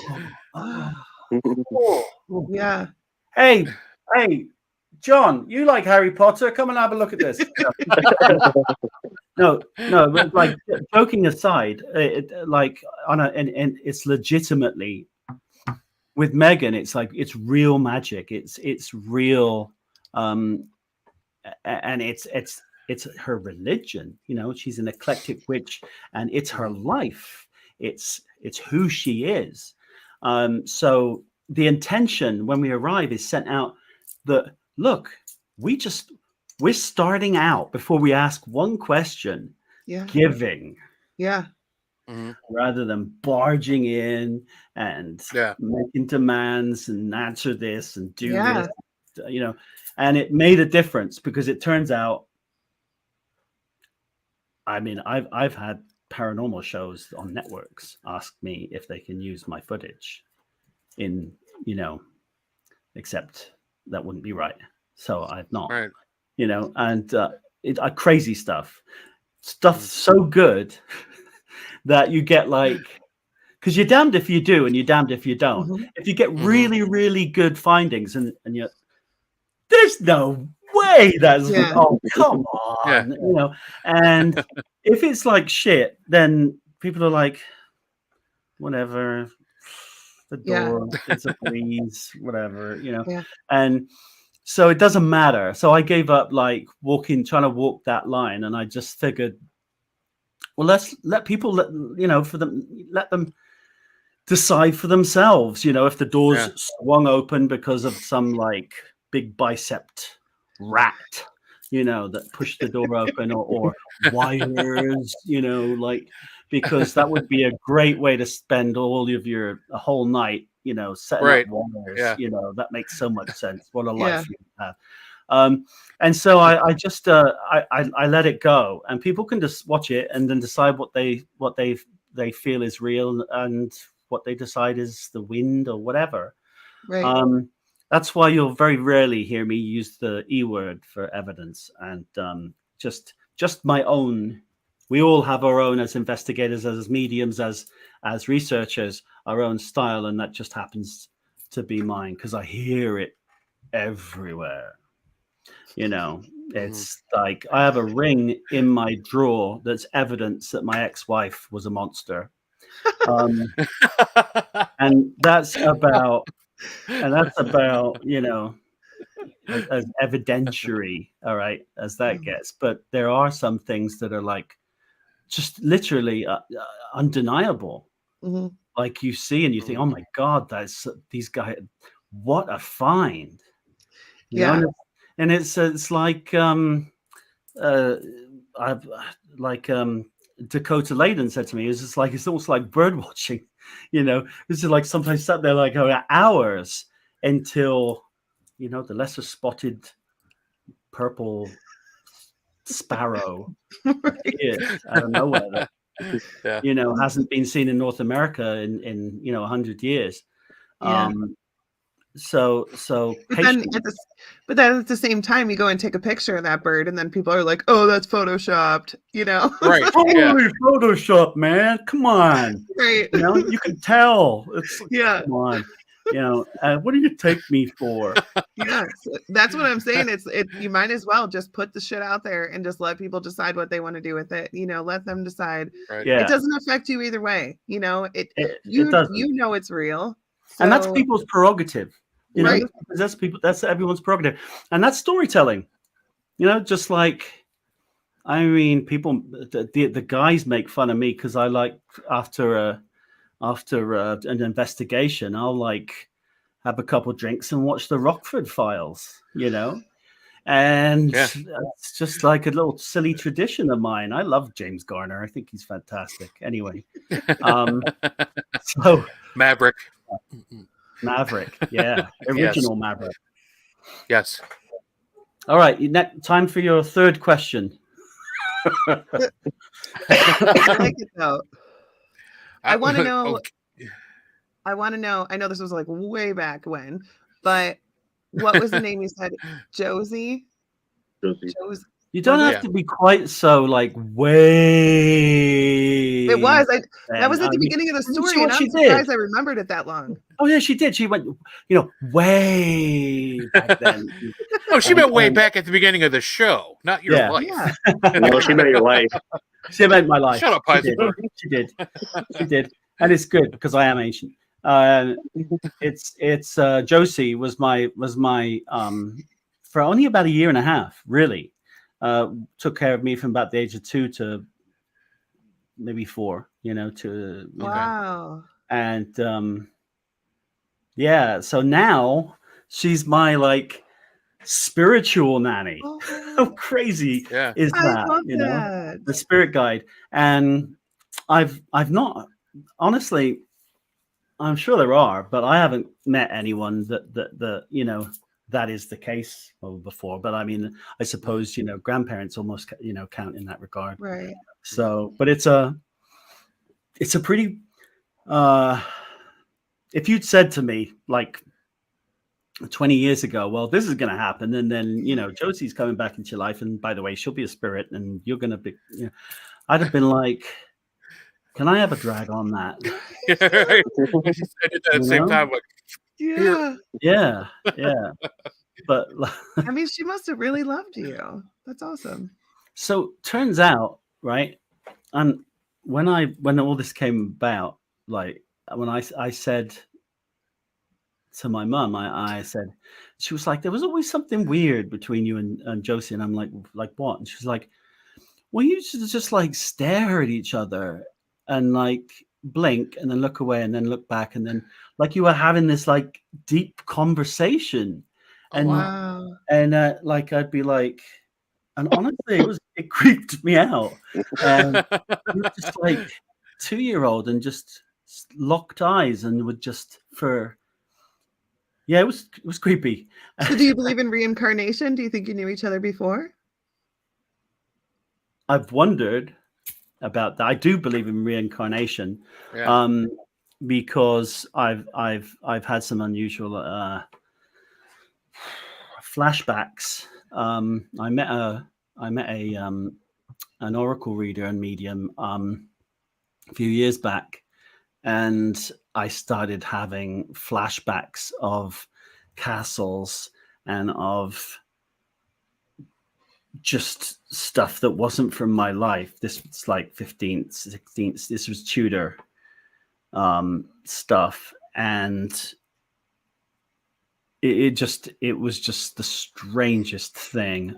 yeah. Hey, John, you like Harry Potter? Come and have a look at this. No, but like, joking aside, it's legitimately with Megan. It's like, it's real magic. It's real, and it's her religion. She's an eclectic witch, and it's her life. It's who she is. So the intention when we arrive is sent out that, look, we're starting out before we ask one question. Yeah. Giving. Yeah. rather than barging in and making demands and answer this and do this, and it made a difference because it turns out, I mean, I've had paranormal shows on networks ask me if they can use my footage in, except that wouldn't be right. So I've not, and crazy stuff so good that you get like, because you're damned if you do and you're damned if you don't. If you get really, really good findings and you're, there's no way that's oh, come on, and if it's like shit, then people are like, whatever, the door, it's a breeze, whatever, and so it doesn't matter. So I gave up like trying to walk that line, and I just figured, well, let's let people let them decide for themselves, if the doors swung open because of some like big bicepped rat, that pushed the door open, or wires, like, because that would be a great way to spend all of a whole night, setting up wires. That makes so much sense. What a life you have. And so I just I let it go, and people can just watch it and then decide what they feel is real and what they decide is the wind or whatever. Right. That's why you'll very rarely hear me use the E word for evidence, and just my own. We all have our own, as investigators, as mediums, as researchers, our own style, and that just happens to be mine because I hear it everywhere. It's like I have a ring in my drawer that's evidence that my ex-wife was a monster. And that's about as evidentiary, all right, as that gets. But there are some things that are like just literally undeniable. Like you see and you think, oh my God, that's these guys, what a find. You know? And it's like Dakota Layden said to me, it's almost like bird watching, this is like sometimes sat there like hours until, the lesser spotted purple sparrow appears out of nowhere that, hasn't been seen in North America in 100 years. So but then at the same time you go and take a picture of that bird and then people are like, oh, that's photoshopped, right? Totally photoshopped, man, come on. Right. You can tell it's come on, what do you take me for? Yes, that's what I'm saying. You might as well just put the shit out there and just let people decide what they want to do with it. Let them decide. Right. It doesn't affect you either way. It doesn't. It's real. So, and that's people's prerogative, right? That's everyone's prerogative, and that's storytelling. Just like, I mean, people, the guys make fun of me because I like after an investigation, I'll like have a couple drinks and watch the Rockford Files, and it's just like a little silly tradition of mine. I love James Garner. I think he's fantastic. Anyway, so Maverick, original Maverick. Yes. All right, time for your third question. I like it though. I want to know. I want to know. I know this was like way back when, but what was the name you said? Josie. You don't have to be quite so like way. It was. That was at the beginning of the story, and I'm surprised I remembered it that long. Oh yeah, she did. She went, way back then. Oh, she meant way back at the beginning of the show, not your life. Yeah. No, she meant your life. She meant my life. Shut up, Heisenberg. She did, and it's good because I am ancient. It's Josie was my for only about a year and a half, really. Took care of me from about the age of 2 to maybe 4, wow. And so now she's my like spiritual nanny. How crazy is that? That. The spirit guide. And I've not, honestly, I'm sure there are, but I haven't met anyone that you know, that is the case before. But I mean, I suppose, you know, grandparents almost, you know, count in that regard. Right. So, but it's a pretty, if you'd said to me like 20 years ago, well, this is going to happen, and then, you know, Josie's coming back into your life, and by the way, she'll be a spirit, and you're going to be, you know, I'd have been like, can I have a drag on that? I did that at the same time. Like, Yeah. Yeah. But I mean, she must have really loved you. That's awesome. so turns out, right? And when all this came about, like when I said to my mum, I said, she was like, there was always something weird between you and Josie, and I'm like what? And she was like, well, you should just like stare at each other and like blink and then look away and then look back, and then like you were having this like deep conversation. And Wow. and like I'd be like, and honestly, it creeped me out. And we were just like 2-year-old and just locked eyes and would just it was creepy. So do you believe in reincarnation? Do you think you knew each other before? I've wondered about that. I do believe in reincarnation, because I've had some unusual flashbacks. I met an oracle reader and medium a few years back, and I started having flashbacks of castles and of just stuff that wasn't from my life. This was like 15th, 16th. This was Tudor stuff, and it was just the strangest thing.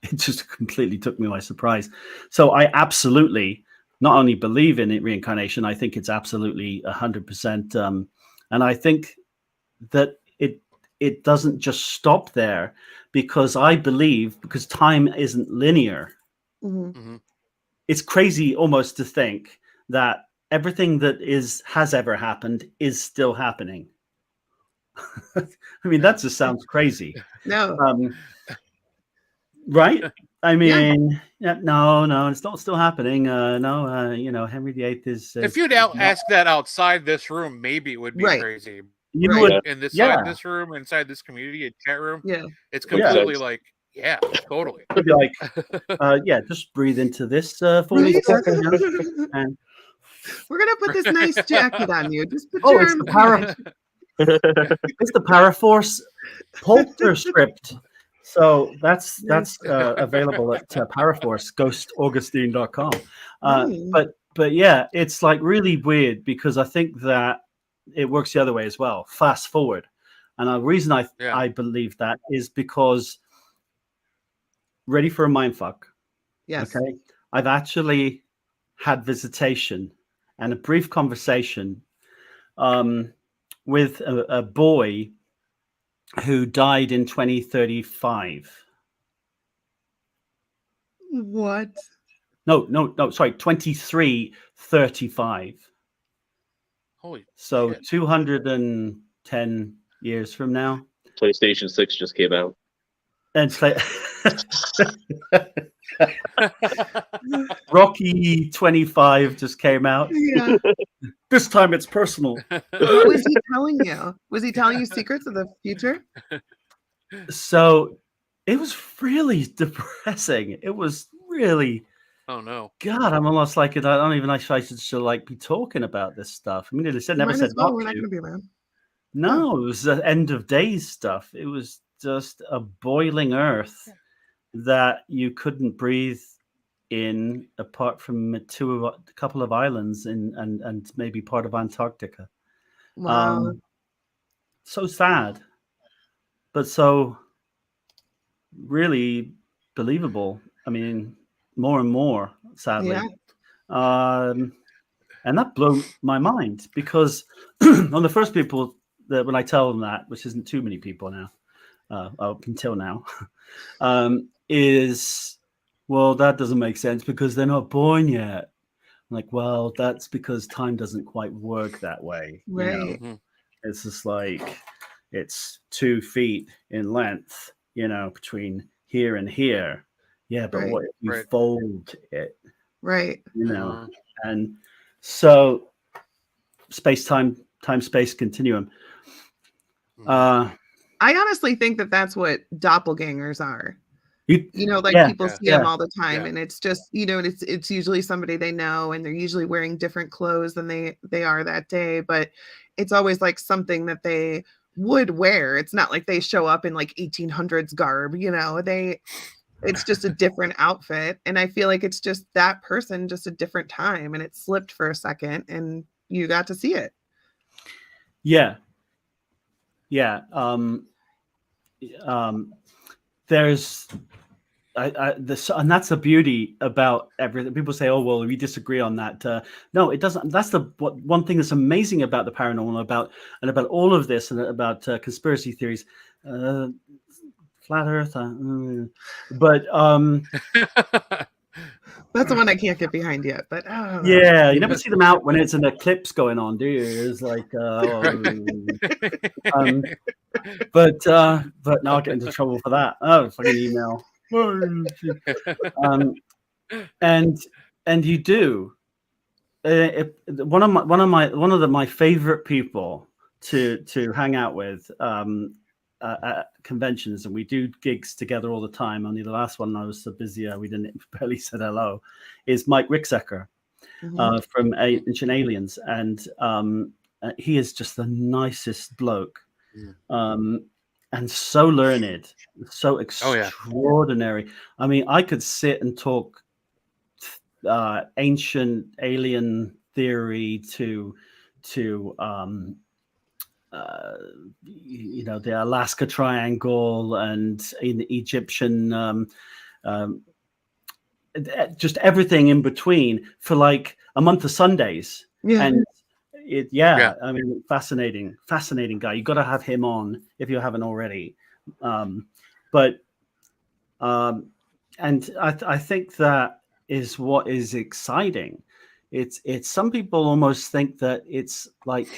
It just completely took me by surprise. So I absolutely not only believe in reincarnation, I think it's absolutely 100%. And I think that it doesn't just stop there, because I believe, because time isn't linear. Mm-hmm. It's crazy almost to think that everything that has ever happened is still happening. I mean, that just sounds crazy. No. Right? I mean, no, it's not still happening. No, you know, Henry VIII is. If you'd ask that outside this room, maybe it would be crazy. You would, in this side of this room, inside this community, a chat room. Yeah. It's completely like, totally. I'd be like, just breathe into this for me. And we're gonna put this nice jacket on you. Just put it's the Paraforce Polter script. So that's available at Paraforce, ghostaugustine.com. But yeah, it's like really weird, because I think that it works the other way as well. Fast forward. And the reason I believe that is because, ready for a mindfuck? Yes. Okay. I've actually had visitation and a brief conversation with a boy who died in 2035. What? No, sorry, 2335. Holy so shit. 210 years from now. PlayStation 6 just came out. And Rocky 25 just came out. Yeah. This time it's personal. What was he telling you? Was he telling you secrets of the future? So it was really depressing. It was really. Oh no! God, I'm almost like I don't even know if I should like be talking about this stuff. I mean, they said never said not We're to. not going to be around. No, it was the end of days stuff. It was just a boiling earth that you couldn't breathe in, apart from a couple of islands and maybe part of Antarctica. Wow. So sad, but so really believable. I mean, more and more, sadly. Yeah. And that blew my mind, because one of the first people that, when I tell them that, which isn't too many people now, up until now, is well, that doesn't make sense because they're not born yet. I'm like, well, that's because time doesn't quite work that way. You know, Right. Mhm. it's just like it's 2 feet in length, you know, between here and here. Yeah, but Right. what if you Right. fold it, Right. you know? Mhm. And so time space continuum. Uh, I honestly think that that's what doppelgangers are. you, You know, like yeah, people Yeah. see them yeah, all the time, Yeah. and it's just, you know, and it's usually somebody they know, and they're usually wearing different clothes than they are that day, but it's always like something that they would wear. It's not like they show up in like 1800s garb, you know. It's just a different outfit, and I feel like it's just that person, just a different time, and it slipped for a second, and you got to see it. yeah, yeah. There's this, and that's the beauty about everything. People say, "Oh, well, we disagree on that." No, it doesn't. That's one thing that's amazing about the paranormal, about all of this, and about conspiracy theories, uh, flat Earth. But That's the one I can't get behind yet, but I don't know. yeah, you never see them out when it's an eclipse going on, do you? It's like, um, but now I get into trouble for that. Oh, fucking email. Um, and you do. One of my favorite people to hang out with at conventions, and we do gigs together all the time. Only the last one I was so busy we didn't barely said hello. Is Mike Ricksecker Mhm. from Ancient Aliens, and he is just the nicest bloke, and so learned, so Oh yeah. extraordinary. I mean, I could sit and talk ancient alien theory to you know, the Alaska Triangle and in the Egyptian um, just everything in between for like a month of Sundays. Yeah. And Yeah. I mean, fascinating guy. You got to have him on if you haven't already. But and I think that is what is exciting. It's some people almost think that it's like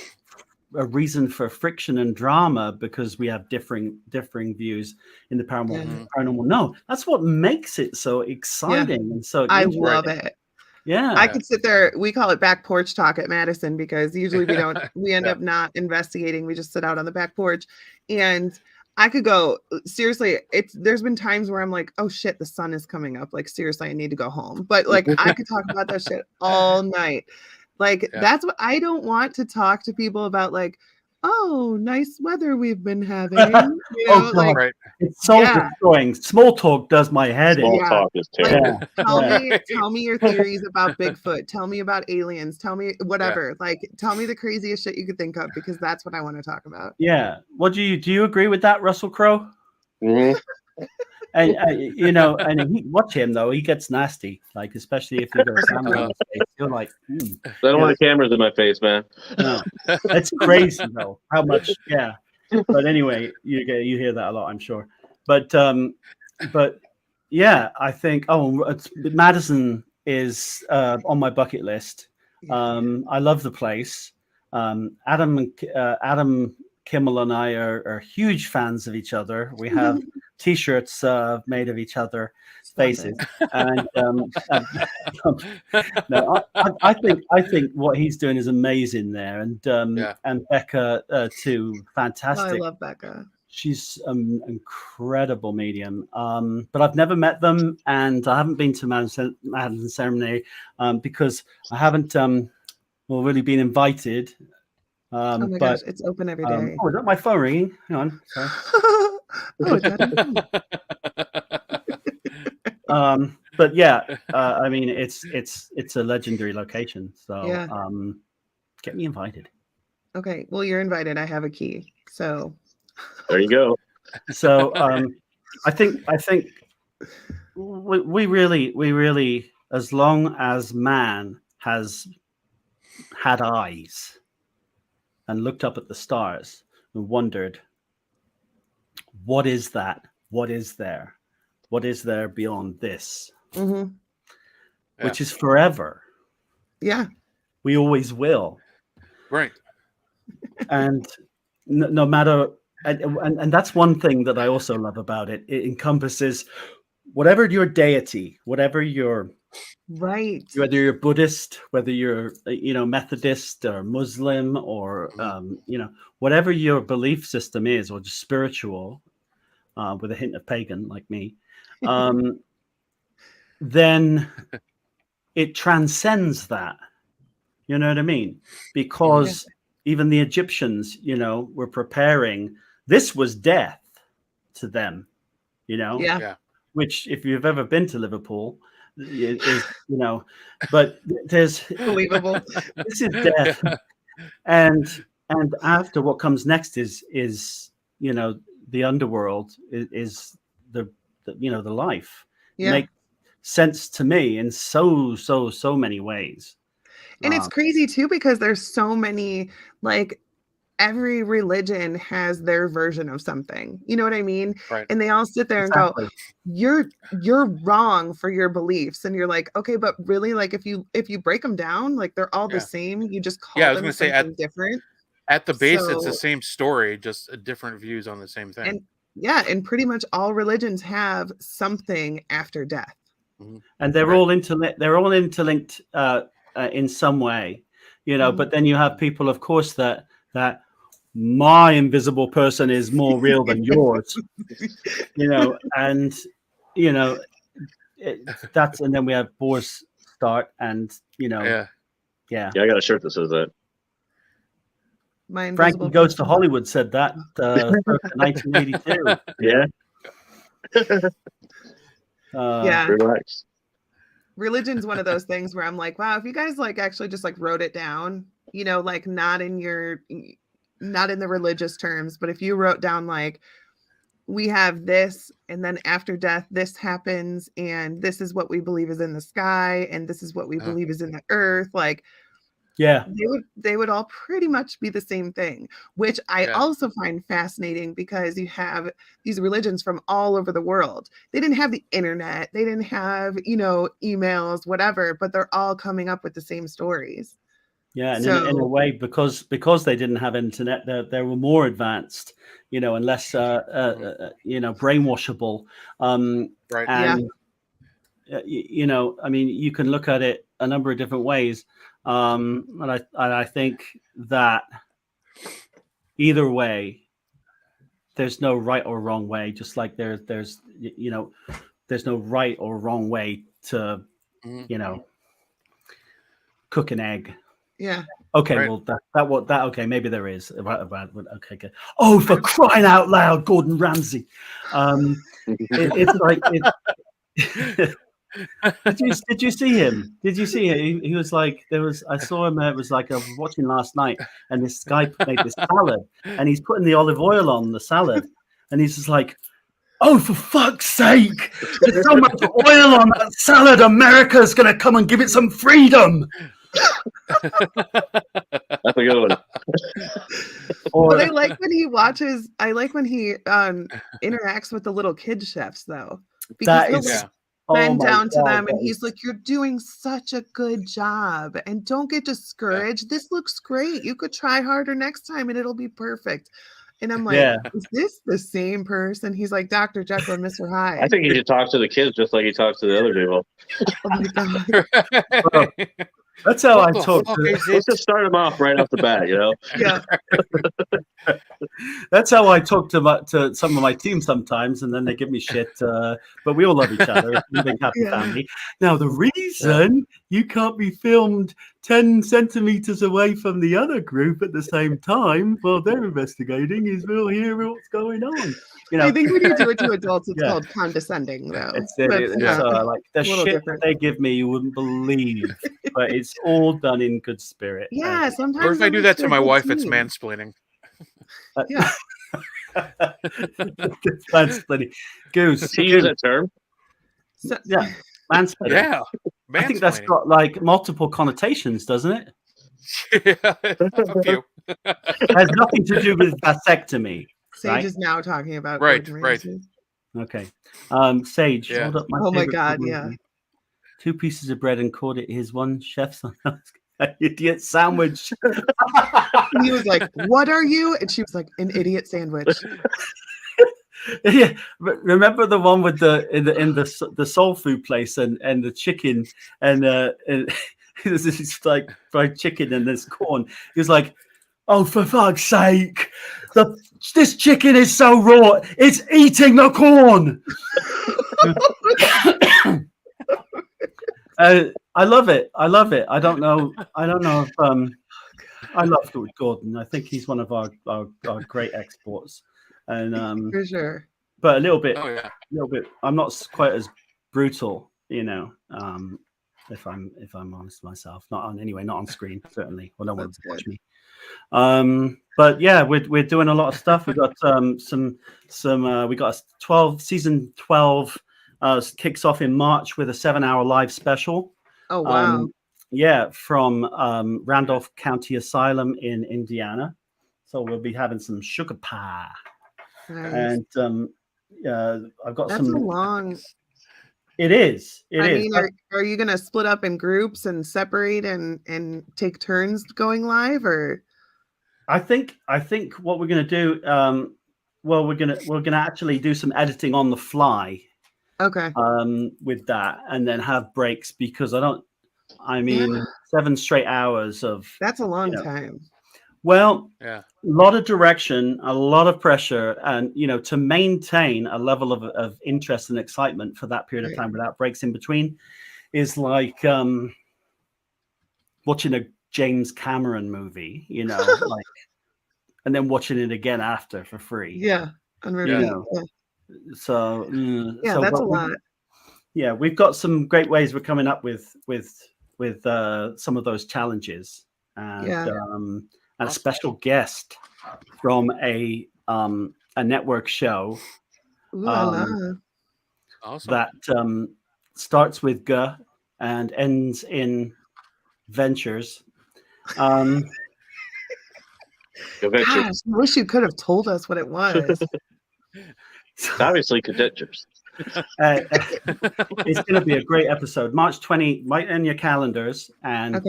a reason for friction and drama because we have differing views in the paranormal. Yeah. Paranormal, no, that's what makes it so exciting and so I interesting. love it. Yeah, I could sit there. We call it back porch talk at Madison because usually we end Yeah. up not investigating. We just sit out on the back porch. And I could go, seriously, there's been times where I'm like, oh shit, the sun is coming up. Like, seriously, I need to go home. But like, I could talk about that shit all night. Like, Yeah. that's what I don't want to talk to people about, like, oh, nice weather we've been having. You oh know, god, like, Right. it's soul yeah. destroying. Small talk does my head in. Small Yeah. talk is Like, terrible. tell me your theories about Bigfoot. Tell me about aliens. Tell me whatever. Like, tell me the craziest shit you could think of because that's what I want to talk about. Yeah, what do you agree with that, Russell Crowe? hmm And you know, and watch him though; he gets nasty. Like, especially if you got a camera in his face, you're like, I don't yeah. want the cameras in my face, man. No, it's crazy though how much. Yeah, but anyway, you hear that a lot, I'm sure. But yeah, I think Madison is on my bucket list. I love the place. Adam Kimmel and I are huge fans of each other. We have T-shirts made of each other faces, and no, I think what he's doing is amazing there, and Becca too, Oh, I fantastic. love Becca. She's an incredible medium, but I've never met them, and I haven't been to Madison Ceremony because I haven't really been invited. Oh my But gosh, it's open every day. is that my phone ringing? Hang on, sorry. Oh, it's not open. But yeah, I mean, it's a legendary location, so Yeah. get me invited. Okay, well, you're invited. I have a key. So There you go. So I think we really, as long as man has had eyes and looked up at the stars and wondered, what is that? What is there? What is there beyond this? Mm-hmm. which is forever. Yeah. We always will. Right. And no matter, and that's one thing that I also love about it. It encompasses whatever your deity, whatever your, Right. whether you're Buddhist, whether you're, Methodist or Muslim or, whatever your belief system is, or just spiritual, with a hint of pagan like me, then it transcends that. You know what I mean? Because even the Egyptians, were preparing. This was death to them, Yeah. which if you've ever been to Liverpool, is, but there's Believable. this is death. And after, what comes next is the underworld is the life. Yeah. Makes sense to me in so many ways. And it's crazy too, because there's so many, like, every religion has their version of something. You know what I mean? Right. And they all sit there and go, you're wrong for your beliefs. And you're like, okay, but really, like, if you break them down, like, they're all the same. You just call I was them gonna say something different. At the base, it's the same story, just different views on the same thing. And pretty much all religions have something after death. And they're all interlinked. They're all interlinked in some way, But then you have people, of course, that my invisible person is more real than yours, and that's, and then we have Boris start, and I got a shirt that says that. Frankie Goes to Hollywood said that 1982. Yeah. Relax. Religion's one of those things where I'm like, wow, if you guys like actually just like wrote it down, like not in the religious terms, but if you wrote down like, we have this, and then after death, this happens, and this is what we believe is in the sky, and this is what we believe is in the earth, like, they would all pretty much be the same thing, which I also find fascinating, because you have these religions from all over the world. They didn't have the internet, they didn't have, emails, whatever, but they're all coming up with the same stories. Yeah, and in a way, because they didn't have internet, they were more advanced, and less, brainwashable. Right. And I mean, you can look at it a number of different ways. And I think that either way, there's no right or wrong way. Just like there's no right or wrong way to cook an egg. Yeah. Okay. Right. Well, that okay. Maybe there is. Okay. Good. Oh, for crying out loud, Gordon Ramsay. It's like. Did you see him? He was like, I saw him. It was like I was watching last night, and this guy made this salad, and he's putting the olive oil on the salad, and he's just like, oh, for fuck's sake, there's so much oil on that salad. America's gonna come and give it some freedom. That's a good one. But I like when he interacts with the little kid chefs, though, because bend down to them, and he's like, you're doing such a good job, and don't get discouraged. This looks great. You could try harder next time and it'll be perfect. And I'm like, is this the same person? He's like, Dr. Jekyll and Mr. Hyde. I think he should talk to the kids just like he talks to the other people. Oh my God. That's how I talk. Let's just start them off right off the bat, Yeah. That's how I talk to some of my team sometimes, and then they give me shit. But we all love each other. It's a big happy family. Now, the reason you can't be filmed 10 centimeters away from the other group at the same time while they're investigating is we'll hear what's going on. I think when you do it to adults, it's called condescending, though. Like the shit different. they give me, you wouldn't believe, but it's all done in good spirit. Yeah, sometimes. Or if I do that to my wife, it's mansplaining. Yeah. Mansplaining. Goose. Does he use that term? Yeah, mansplaining. Yeah, I think that's got like multiple connotations, doesn't it? Yeah, a few. It has nothing to do with vasectomy. Sage is now talking about right. Okay. Sage. Yeah. Hold up, oh my God, yeah. 2 pieces of bread and called it his one chef's idiot sandwich. He was like, "What are you?" And she was like, "An idiot sandwich." Yeah, remember the one with the soul food place and the chicken and this is like fried chicken and there's corn. He was like, "Oh, for fuck's sake, this chicken is so raw, it's eating the corn." I love it. I love it. I don't know if I love Gordon. I think he's one of our great exports, and For sure. but a little bit, Oh yeah. I'm not quite as brutal, you know. If I'm honest with myself, not on screen, certainly. Well, no one That's would watch good. me. But yeah, we're doing a lot of stuff. We got we got season 12 kicks off in March with a 7-hour live special. Oh wow. Yeah, from Randolph County Asylum in Indiana. So we'll be having some sugar pie. Nice. And I've got That's some. a long. It is. I mean, are you going to split up in groups and separate and take turns going live, or? I think what we're going to do. Well, we're gonna actually do some editing on the fly. Okay. With that, and then have breaks because I mean, 7 straight hours of. That's a long time. Well, Yeah. A lot of direction, a lot of pressure, and to maintain a level of interest and excitement for that period of time without breaks in between is like watching a James Cameron movie, like, and then watching it again after for free. Yeah. On repeat. So that's a lot. Yeah, we've got some great ways we're coming up with some of those challenges, and a special guest from a network show Awesome. that starts with G and ends in Ventures. Gosh, I wish you could have told us what it was. It's obviously Condensers. It's going to be a great episode. March 20, right in your calendars, and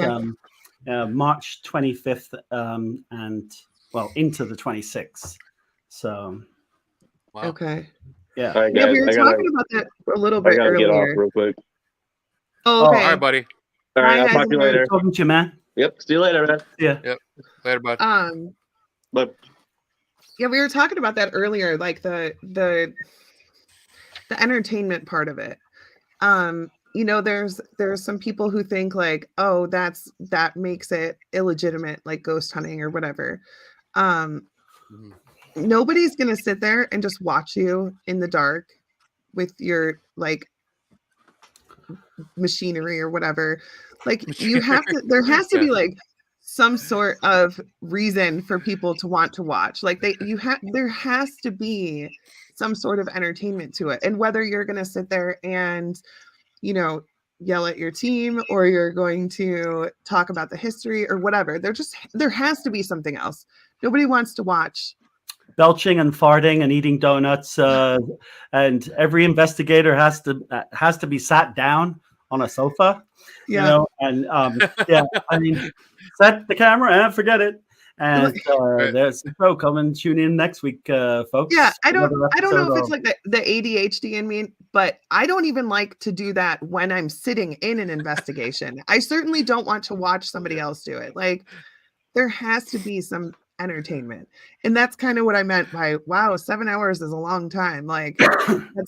March 25th, and into the 26th. So, wow. Okay. Yeah. All right, guys, we were talking about that a little bit I gotta earlier. get off real quick. Oh, okay. All right, buddy. All right, Bye, I'll guys. talk to you later. Talking to you, man. Yep. See you later, man. Yeah. Yep. Later, bud. But Yeah, we were talking about that earlier, like the entertainment part of it. There's some people who think like, oh, that makes it illegitimate, like ghost hunting or whatever. Nobody's gonna sit there and just watch you in the dark with your like machinery or whatever. Like there has to be like some sort of reason for people to want to watch. Like there has to be some sort of entertainment to it. And whether you're going to sit there and, yell at your team, or you're going to talk about the history or whatever, there has to be something else. Nobody wants to watch belching and farting and eating donuts, and every investigator has to be sat down on a sofa. And I mean, set the camera and forget it. And there's the show. Come and tune in next week, folks. Yeah, I don't know if it's like the ADHD in me, but I don't even like to do that when I'm sitting in an investigation. I certainly don't want to watch somebody else do it. Like, there has to be some entertainment, and that's kind of what I meant by, wow, 7 hours is a long time. Like,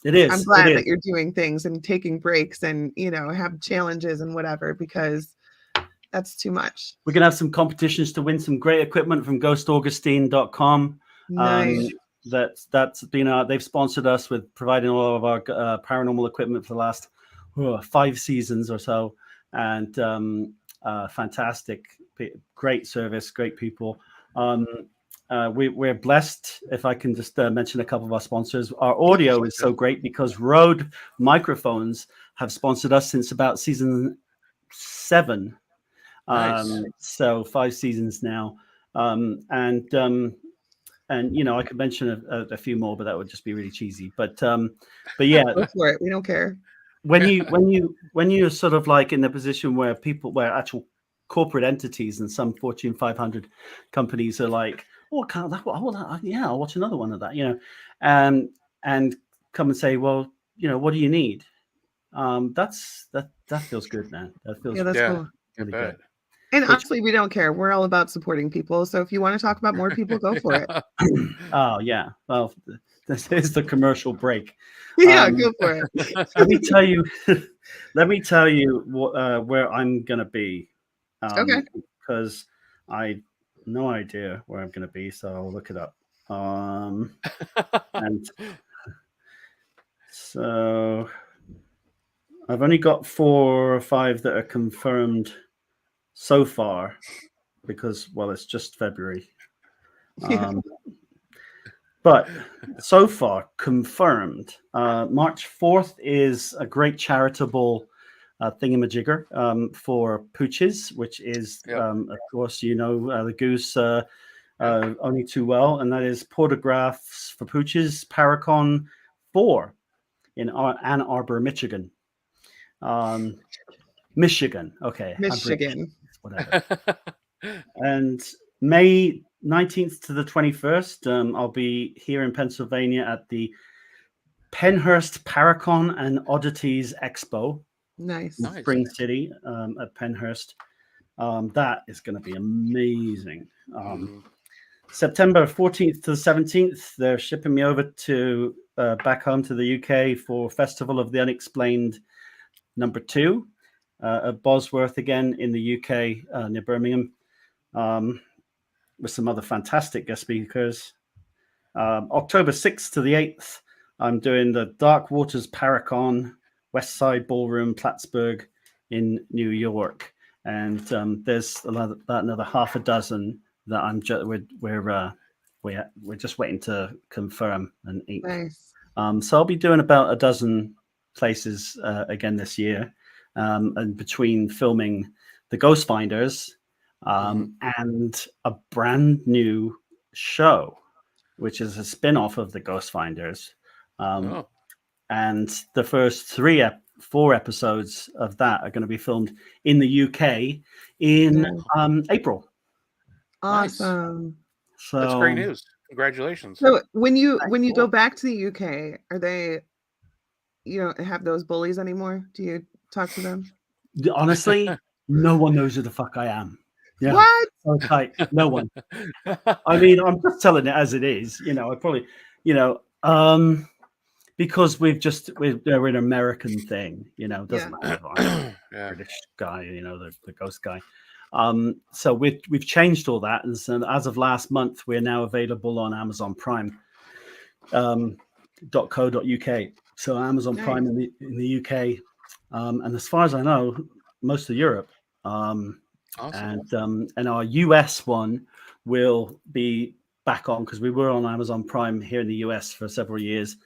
it is. I'm glad that you're doing things and taking breaks and have challenges and whatever, because that's too much. We're going to have some competitions to win some great equipment from ghostaugustine.com. Nice. That's they've sponsored us with providing all of our paranormal equipment for the last 5 seasons or so. And fantastic, great service, great people. We're blessed, if I can just mention a couple of our sponsors. Our audio is so great because Rode microphones have sponsored us since about season 7. Nice. So 5 seasons now, and I could mention a few more, but that would just be really cheesy. But yeah, go for it. We don't care. when you're sort of like in the position where actual corporate entities and some Fortune 500 companies are like, oh, can't that? Yeah, I'll watch another one of that, and come and say, well, what do you need? That feels good, man. That feels Yeah, that's Yeah, cool. I really bet. good. And Which- honestly, we don't care. We're all about supporting people. So if you want to talk about more people, go for it. Oh yeah. Well, this is the commercial break. Yeah, go for it. Let me tell you. Let me tell you where I'm gonna be. Okay. Because I no idea where I'm gonna be, so I'll look it up. And so I've only got 4 or 5 that are confirmed so far, because it's just February. Yeah. But so far confirmed. March 4th is a great charitable thingamajigger for pooches, which is, Yep. of course, the goose only too well, and that is Portographs for Pooches Paracon 4 in Ann Arbor, Michigan. Michigan. Okay. I'm British, Michigan. whatever. And May 19th to the 21st, I'll be here in Pennsylvania at the Pennhurst Paracon and Oddities Expo Nice. in Spring City at Pennhurst. That is going to be amazing. September 14th to the 17th, they're shipping me over to back home to the UK for Festival of the Unexplained #2 at Bosworth again in the UK near Birmingham, with some other fantastic guest speakers. October 6th to the 8th, I'm doing the Dark Waters Paracon West Side Ballroom, Plattsburgh in New York, and there's about another half a dozen that we're just waiting to confirm and ink. Nice. So I'll be doing about a dozen places again this year, and between filming the Ghost Finders and a brand new show, which is a spin-off of the Ghost Finders. And the first 4 episodes of that are going to be filmed in the UK in April. Awesome. So That's great news. Congratulations. So when you go back to the UK, are they, you don't have those bullies anymore? Do you talk to them? Honestly, no one knows who the fuck I am. Yeah. What? Okay. No one. I mean, I'm just telling it as it is. I probably, because we're an American thing. It doesn't matter. I'm a British guy. The ghost guy. So we've changed all that, and so as of last month, we're now available on Amazon Prime. .co.uk. So Amazon Prime in the UK, and as far as I know, most of Europe. Awesome. And our US one will be back on, because we were on Amazon Prime here in the US for several years.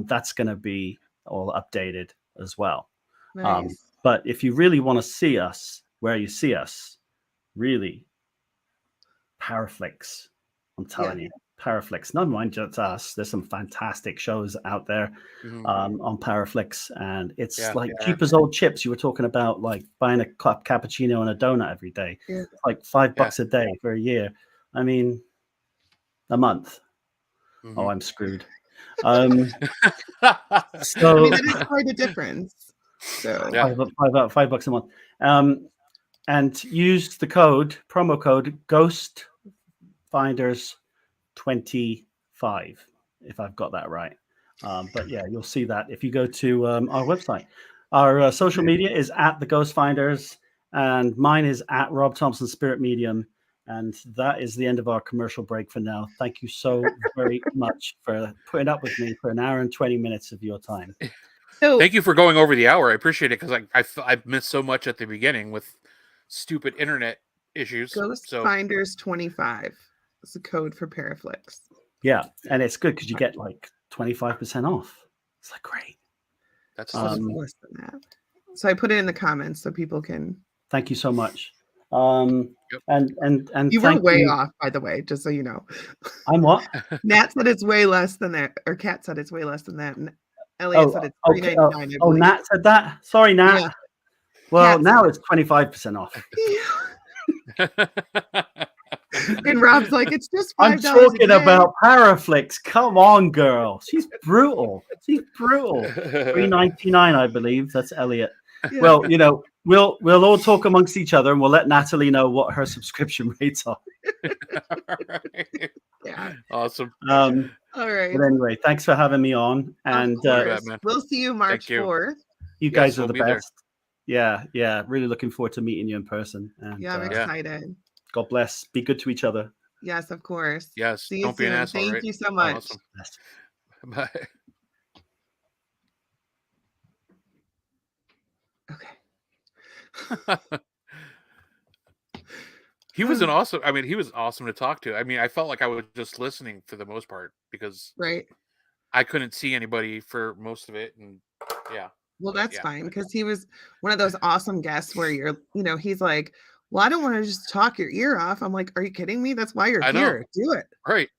That's going to be all updated as well. Nice. But if you really want to see us where you see us, really, Paraflix, I'm telling you. Paraflix, not mind just us. There's some fantastic shows out there on Paraflix, and it's like cheap as old chips. You were talking about like buying a cup cappuccino and a donut every day. Yeah. Like $5 a day for a year. I mean, a month. Oh, I'm screwed. So I mean, that is quite a difference. So $5 a month. And use the promo code Ghost Finders 25, if I've got that right. But yeah, you'll see that if you go to our website. Our social media is at the Ghost Finders, and mine is at Rob Thompson Spirit Medium. And that is the end of our commercial break for now. Thank you so very much for putting up with me for an hour and 20 minutes of your time. So thank you for going over the hour. I appreciate it, because I missed so much at the beginning with stupid internet issues. Ghost Finders 25 is the code for Paraflix. Yeah, and it's good because you get like 25% off. It's like great. That's less than that. So I put it in the comments so people can. Thank you so much. And you were way off, by the way, just so you know. I'm what? Nat said it's way less than that, or Kat said it's way less than that. Elliot said it's okay. $3.99, I Oh, believe. Nat said that. Sorry, Nat. Yeah. Well, Nat now said it's 25% off. And Rob's like, it's just I'm $5 talking a day. about Paraflix. Come on, girl. She's brutal. She's brutal. $3.99, I believe. That's Elliot. Yeah. Well, you know, we'll all talk amongst each other, and we'll let Natalie know what her subscription rates are. Yeah. Awesome. All right. But anyway, thanks for having me on, and Of course. Batman. We'll see you March Thank you. 4th. you Yes, guys are we'll the be there. best. Yeah. Really looking forward to meeting you in person. And Yeah, I'm excited. God bless. Be good to each other. Yes, of course. Yes. See you Don't be an soon. asshole, Thank right? you so much. Awesome. Yes. Bye. Okay. He was he was awesome to talk to. I mean, I felt like I was just listening for the most part because Right. I couldn't see anybody for most of it. And yeah. Well, But, that's yeah. fine because he was one of those awesome guests where you're, he's like, well, I don't want to just talk your ear off. I'm like, are you kidding me? That's why you're I know. here. Do it. Right.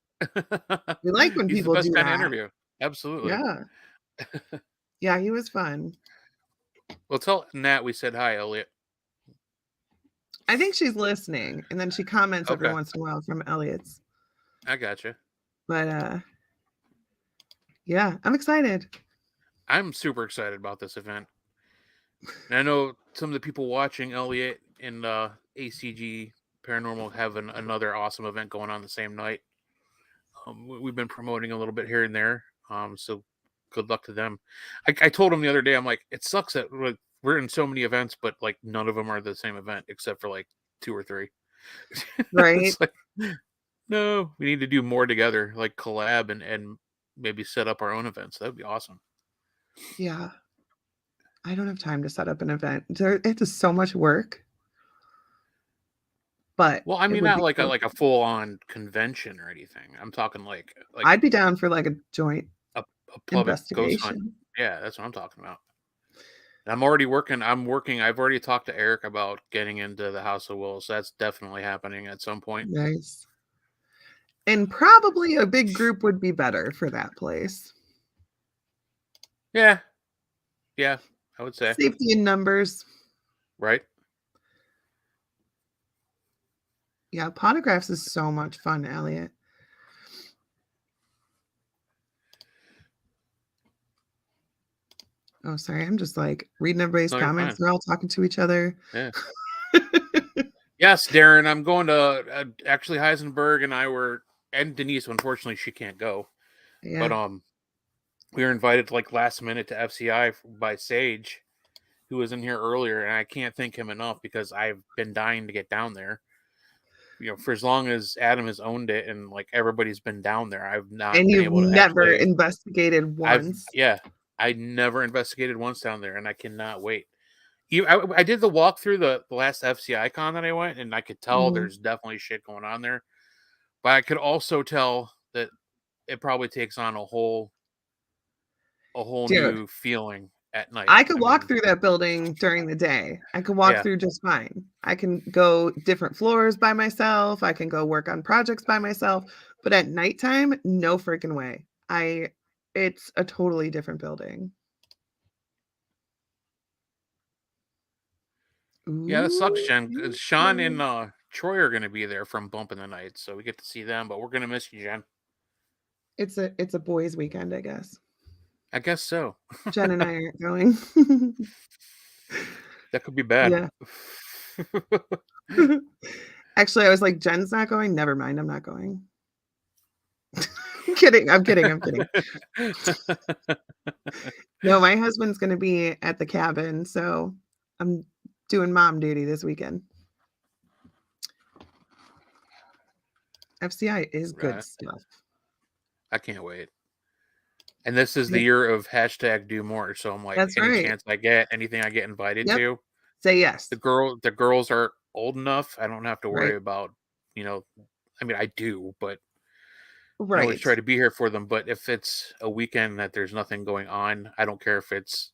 We like when He's people the best do kind that. of interview. Absolutely. Yeah. Yeah, he was fun. Well, tell Nat we said hi, Elliot. I think she's listening, and then she comments every Okay. once in a while from Elliot's. I gotcha. But yeah, I'm excited. I'm super excited about this event. And I know some of the people watching Elliot and ACG Paranormal have another awesome event going on the same night. We've been promoting a little bit here and there. So good luck to them. I told him the other day, I'm like, it sucks that we're in so many events, but like none of them are the same event except for like 2 or 3. Right. It's like, no, we need to do more together, like collab and maybe set up our own events. That would be awesome. Yeah. I don't have time to set up an event. It is so much work. But Well, I mean, not like a full on convention or anything. I'm talking like I'd be down for like a joint a public ghost hunt. investigation. Yeah, that's what I'm talking about. And I'm already working. I've already talked to Eric about getting into the House of Wolves. So that's definitely happening at some point. Nice. And probably a big group would be better for that place. Yeah, I would say. Safety in numbers. Right. Yeah, Potographs is so much fun, Elliot. Oh, sorry. I'm just like reading everybody's comments. They're all talking to each other. Yeah. Yes, Darren. I'm going to actually Heisenberg and I were, and Denise. Unfortunately, she can't go. Yeah. But we were invited like last minute to FCI by Sage, who was in here earlier, and I can't thank him enough because I've been dying to get down there. For as long as Adam has owned it and like everybody's been down there, I've not and been you've able to never actually, investigated once. I never investigated once down there, and I cannot wait. I did the walkthrough the last FCI con that I went, and I could tell there's definitely shit going on there. But I could also tell that it probably takes on a whole new feeling at night. I could walk through that building during the day. I could walk through just fine. I can go different floors by myself. I can go work on projects by myself. But at nighttime, no freaking way. It's a totally different building. Yeah, that sucks, Jen. Sean and Troy are going to be there from Bump in the Night, so we get to see them. But we're going to miss you, Jen. It's a boys' weekend, I guess. I guess so. Jen and I aren't going. That could be bad. Yeah. Actually, I was like, Jen's not going. Never mind, I'm not going. I'm kidding. No, my husband's going to be at the cabin, so I'm doing mom duty this weekend. FCI is good stuff. I can't wait. And this is the year of #do more. So I'm like, That's any right. chance I get, anything I get invited to, say yes. The girls are old enough. I don't have to worry about, I mean, I do, but I always try to be here for them. But if it's a weekend that there's nothing going on, I don't care if it's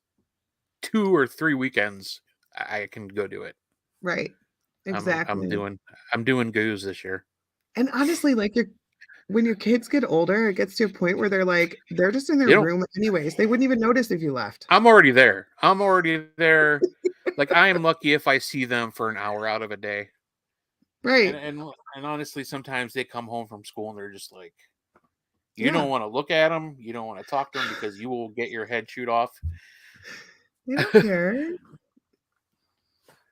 2 or 3 weekends, I can go do it. Right. Exactly. I'm doing goos this year. And honestly, like when your kids get older, it gets to a point where they're just in They their don't. room anyways. They wouldn't even notice if you left. I'm already there. Like, I am lucky if I see them for an hour out of a day. Right. And honestly, sometimes they come home from school and they're just like, you Yeah. don't want to look at them, you don't want to talk to them because you will get your head chewed off. They don't care.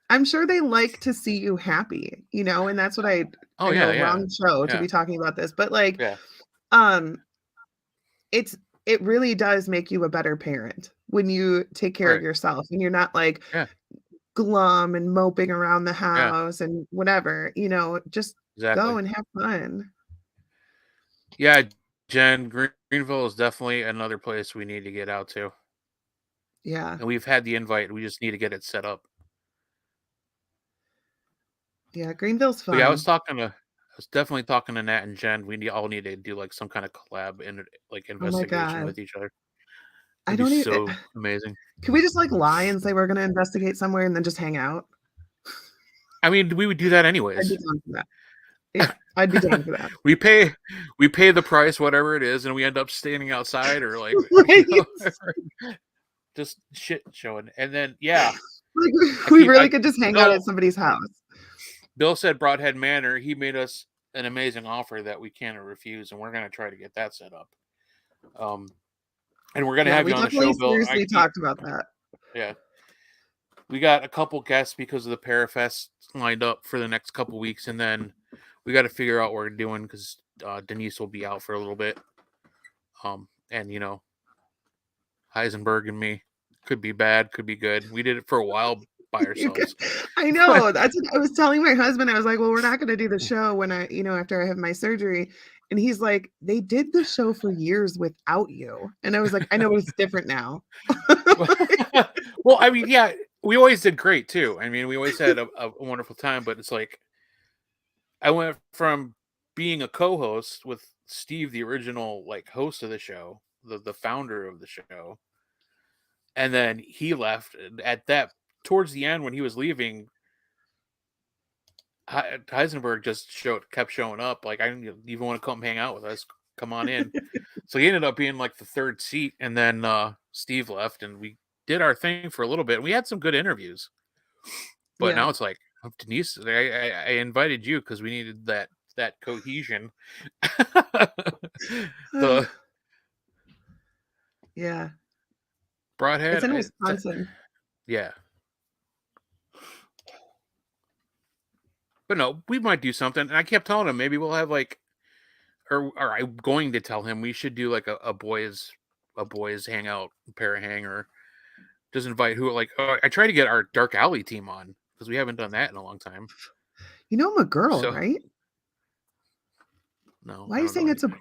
I'm sure they like to see you happy, and that's what I Oh know, yeah, wrong show to yeah, be talking about this, but yeah. it really does make you a better parent when you take care of Right. yourself and you're not Yeah, glum and moping around the yeah, house and whatever, just go exactly. and have fun. Yeah, Jen, Greenville is definitely another place we need to get out to. Yeah. And we've had the invite. We just need to get it set up. Yeah, Greenville's But yeah, I fun. was definitely talking to Nat and Jen. We all need to do like some kind of collab and like Oh my investigation God. with each other. I It'd be don't even so amazing. Can we just lie and say we're gonna investigate somewhere and then just hang out? I mean, we would do that I'd be anyways. down for that. Yeah, I'd be down for that. we pay the price, whatever it is, and we end up standing outside or like Right? just shit showing. And then yeah, we really could just hang out at somebody's house. Bill said Broadhead Manor. He made us an amazing offer that we can't refuse, and we're gonna try to get that set up. And we're gonna have you on the show, Bill. Seriously talked about that. Yeah. We got a couple guests because of the Parafest lined up for the next couple weeks, and then we got to figure out what we're doing because Denise will be out for a little bit. And Heisenberg and me could be bad, could be good. We did it for a while by ourselves. I know. That's what I was telling my husband. I was like, well, we're not going to do the show when after I have my surgery. And he's like, they did the show for years without you. And I was like, I know it's different now. Well, I mean, yeah, we always did great too. I mean, we always had a wonderful time, but it's like I went from being a co-host with Steve, the original host of the show, the founder of the show, and then he left. At that, towards the end when he was leaving, Heisenberg just kept showing up. Like, I didn't even want to come hang out with us. Come on in. So he ended up being like the third seat, and then Steve left, and we did our thing for a little bit. We had some good interviews, but now it's like, Denise, I invited you because we needed that cohesion. Yeah. Broadhead. It's in Wisconsin. Yeah. But no, we might do something. And I kept telling him maybe we'll have or I'm going to tell him we should do like a boys hangout, para hang, or just invite I try to get our Dark Alley team on because we haven't done that in a long time. I'm a girl, right? No. Why are you saying it's a?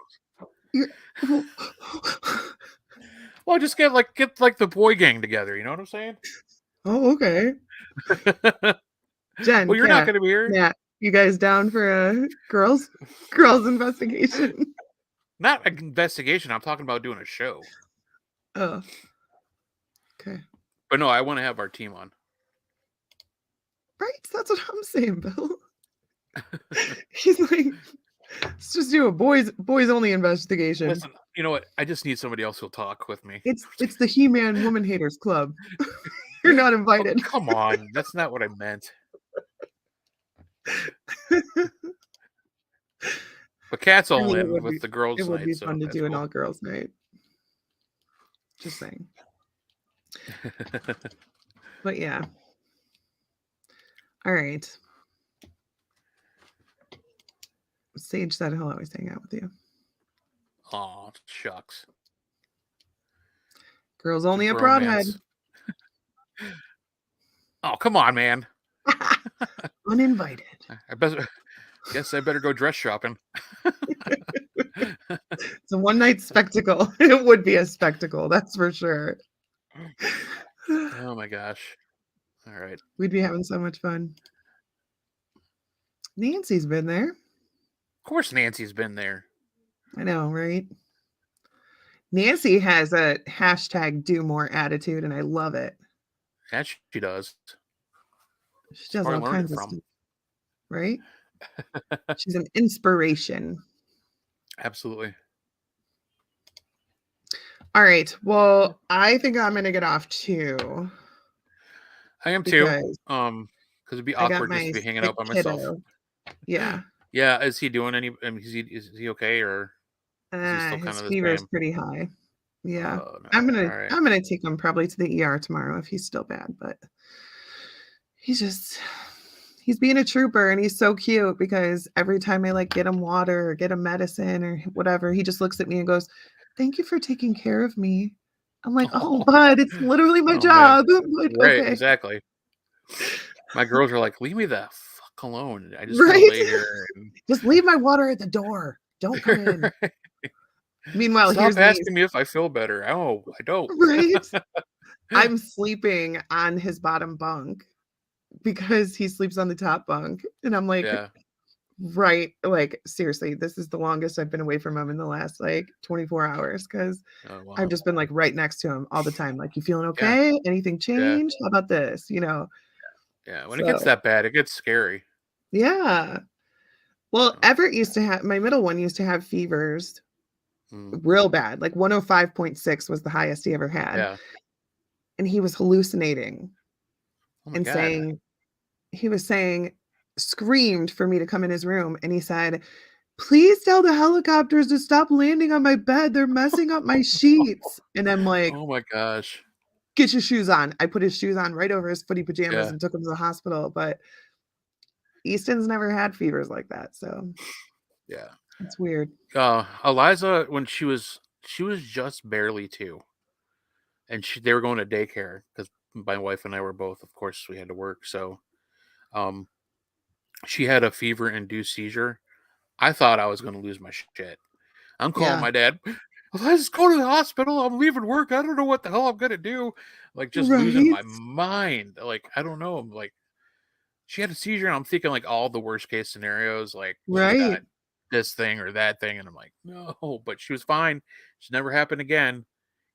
Well, just get the boy gang together. You know what I'm saying? Oh, okay. Jen, well, you're not going to be here. Yeah, you guys down for a girls investigation? Not an investigation. I'm talking about doing a show. Oh, okay. But no, I want to have our team on. Right, that's what I'm saying, Bill. He's like, let's just do a boys only investigation. Listen, you know what? I just need somebody else who'll talk with me. It's the He-Man Woman Haters Club. You're not invited. Oh, come on, that's not what I meant. But Kat's all in with the girls' night. It would be fun to do an all-girls night. Just saying. But yeah. All right. Sage said he'll always hang out with you. Oh, shucks. Girls only at Broadhead. Oh, come on, man. Uninvited. Guess I better go dress shopping. It's a one-night spectacle. It would be a spectacle, that's for sure. Oh my gosh. All right. We'd be having so much fun. Nancy's been there. Of course Nancy's been there. I know, right? Nancy has a hashtag do more attitude, and I love it. Yeah, she does. She does all kinds of stuff, right? She's an inspiration. Absolutely. All right. Well, I think I'm gonna get off too I am too. because Because it'd be I got awkward just my to be hanging out sick by myself. kiddo. Yeah. Yeah. Is he doing any? I mean, is he okay, or is he still kind His of the fever is same? pretty high. Yeah. Oh no. I'm All gonna right. I'm gonna take him probably to the ER tomorrow if he's still bad, but he's being a trooper and he's so cute because every time I like get him water or get him medicine or whatever, he just looks at me and goes, "Thank you for taking care of me." I'm like, "Oh, bud, it's literally my Oh man. job." I'm like, Right. okay. Exactly. My girls are like, leave me the fuck alone. I just want to Right? lay here and Just leave my water at the door. Don't come in. Meanwhile, stop here's me, asking me if I feel better. Oh, I don't. right? I'm sleeping on his bottom bunk because he sleeps on the top bunk. And I'm like, Yeah. right, like seriously, this is the longest I've been away from him in the last like 24 hours because Oh I've wow. just been like right next to him all the time. Like, you feeling Yeah. okay? Anything Yeah. change? How about this? Yeah. When it gets So that bad, it gets scary. yeah. Well, So, Everett used to have my middle one used to have fevers mm, real bad. Like 105.6 was the highest he ever had. yeah. And he was hallucinating Oh my and god. saying, screamed for me to come in his room. And he said, "Please tell the helicopters to stop landing on my bed. They're messing up my sheets." And I'm like, Oh my gosh. "Get your shoes on." I put his shoes on right over his footy pajamas Yeah. and took him to the hospital. But Easton's never had fevers like that. So Yeah. it's weird. Eliza, when she was just barely 2, and they were going to daycare because my wife and I were both, of course, we had to work. So, um, she had a fever-induced seizure. I thought I was going to lose my shit. I'm calling Yeah. my dad. Let's go to the hospital. I'm leaving work. I don't know what the hell I'm gonna do. Like just losing Right. my mind. Like I don't know. I'm like she had a seizure. And I'm thinking like all the worst case scenarios. Like she's got Right. this thing or that thing, and I'm like no. But she was fine. She never happened again.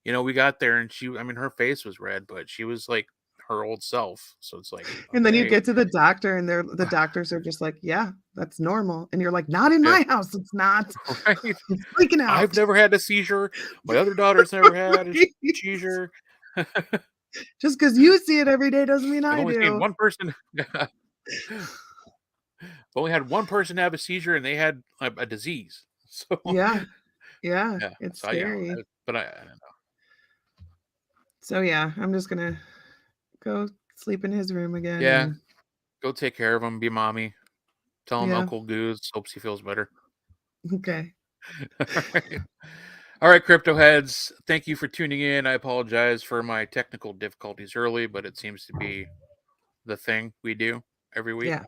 We got there and I mean, her face was red, but she was like her old self. So it's like And then you okay, get to the doctor and the doctors are just like, "Yeah, that's normal." And you're like, "Not in yeah, my house. It's not. right. It's freaking I've out." never had a seizure. My other daughter's never had a Right? seizure. Just because you see it every day doesn't mean I've I only seen do. one person. Only had one person have a seizure, and they had a disease. So Yeah. Yeah. yeah, It's so scary. but I don't know. So yeah, I'm just gonna go sleep in his room again Yeah, and go take care of him. Be mommy. Tell him yeah. Uncle Goose hopes he feels better. Okay. All right, crypto heads. Thank you for tuning in. I apologize for my technical difficulties early, but it seems to be the thing we do every week. Yeah.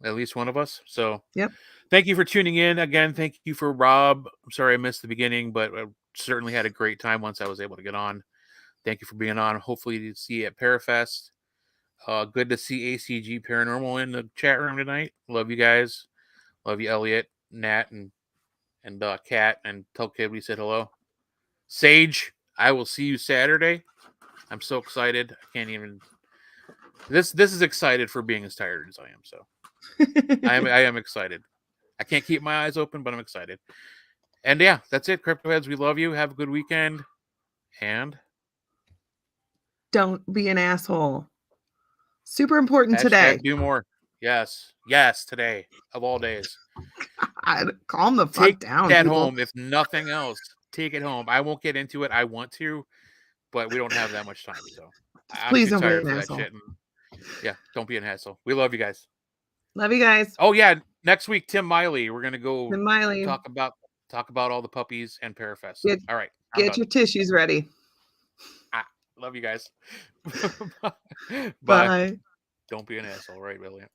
At least one of us. So Yep. thank you for tuning in again. Thank you for Rob. I'm sorry I missed the beginning, but I certainly had a great time once I was able to get on. Thank you for being on. Hopefully to see you at Parafest. Good to see ACG Paranormal in the chat room tonight. Love you guys. Love you, Elliot, Nat, and Kat, and tell Kid we said hello. Sage, I will see you Saturday. I'm so excited. I can't even. This is excited for being as tired as I am. So I am excited. I can't keep my eyes open, but I'm excited. And yeah, that's it, crypto heads. We love you. Have a good weekend. And Don't be an asshole. Super important today. hashtag do more. Yes. Yes, today of all days. Calm the fuck Take down, that people. home. If nothing else, take it home. I won't get into it. I want to, but we don't have that much time. So Just I'm please too don't be tired an for that asshole. shit. And yeah, don't be an hassle. We love you guys. Love you guys. Oh yeah, next week, Tim Miley. We're gonna go And Miley, talk about all the puppies and Parafest. get, All right, I'm get done. your tissues ready. Love you guys. Bye. Bye. Don't be an asshole, right, William?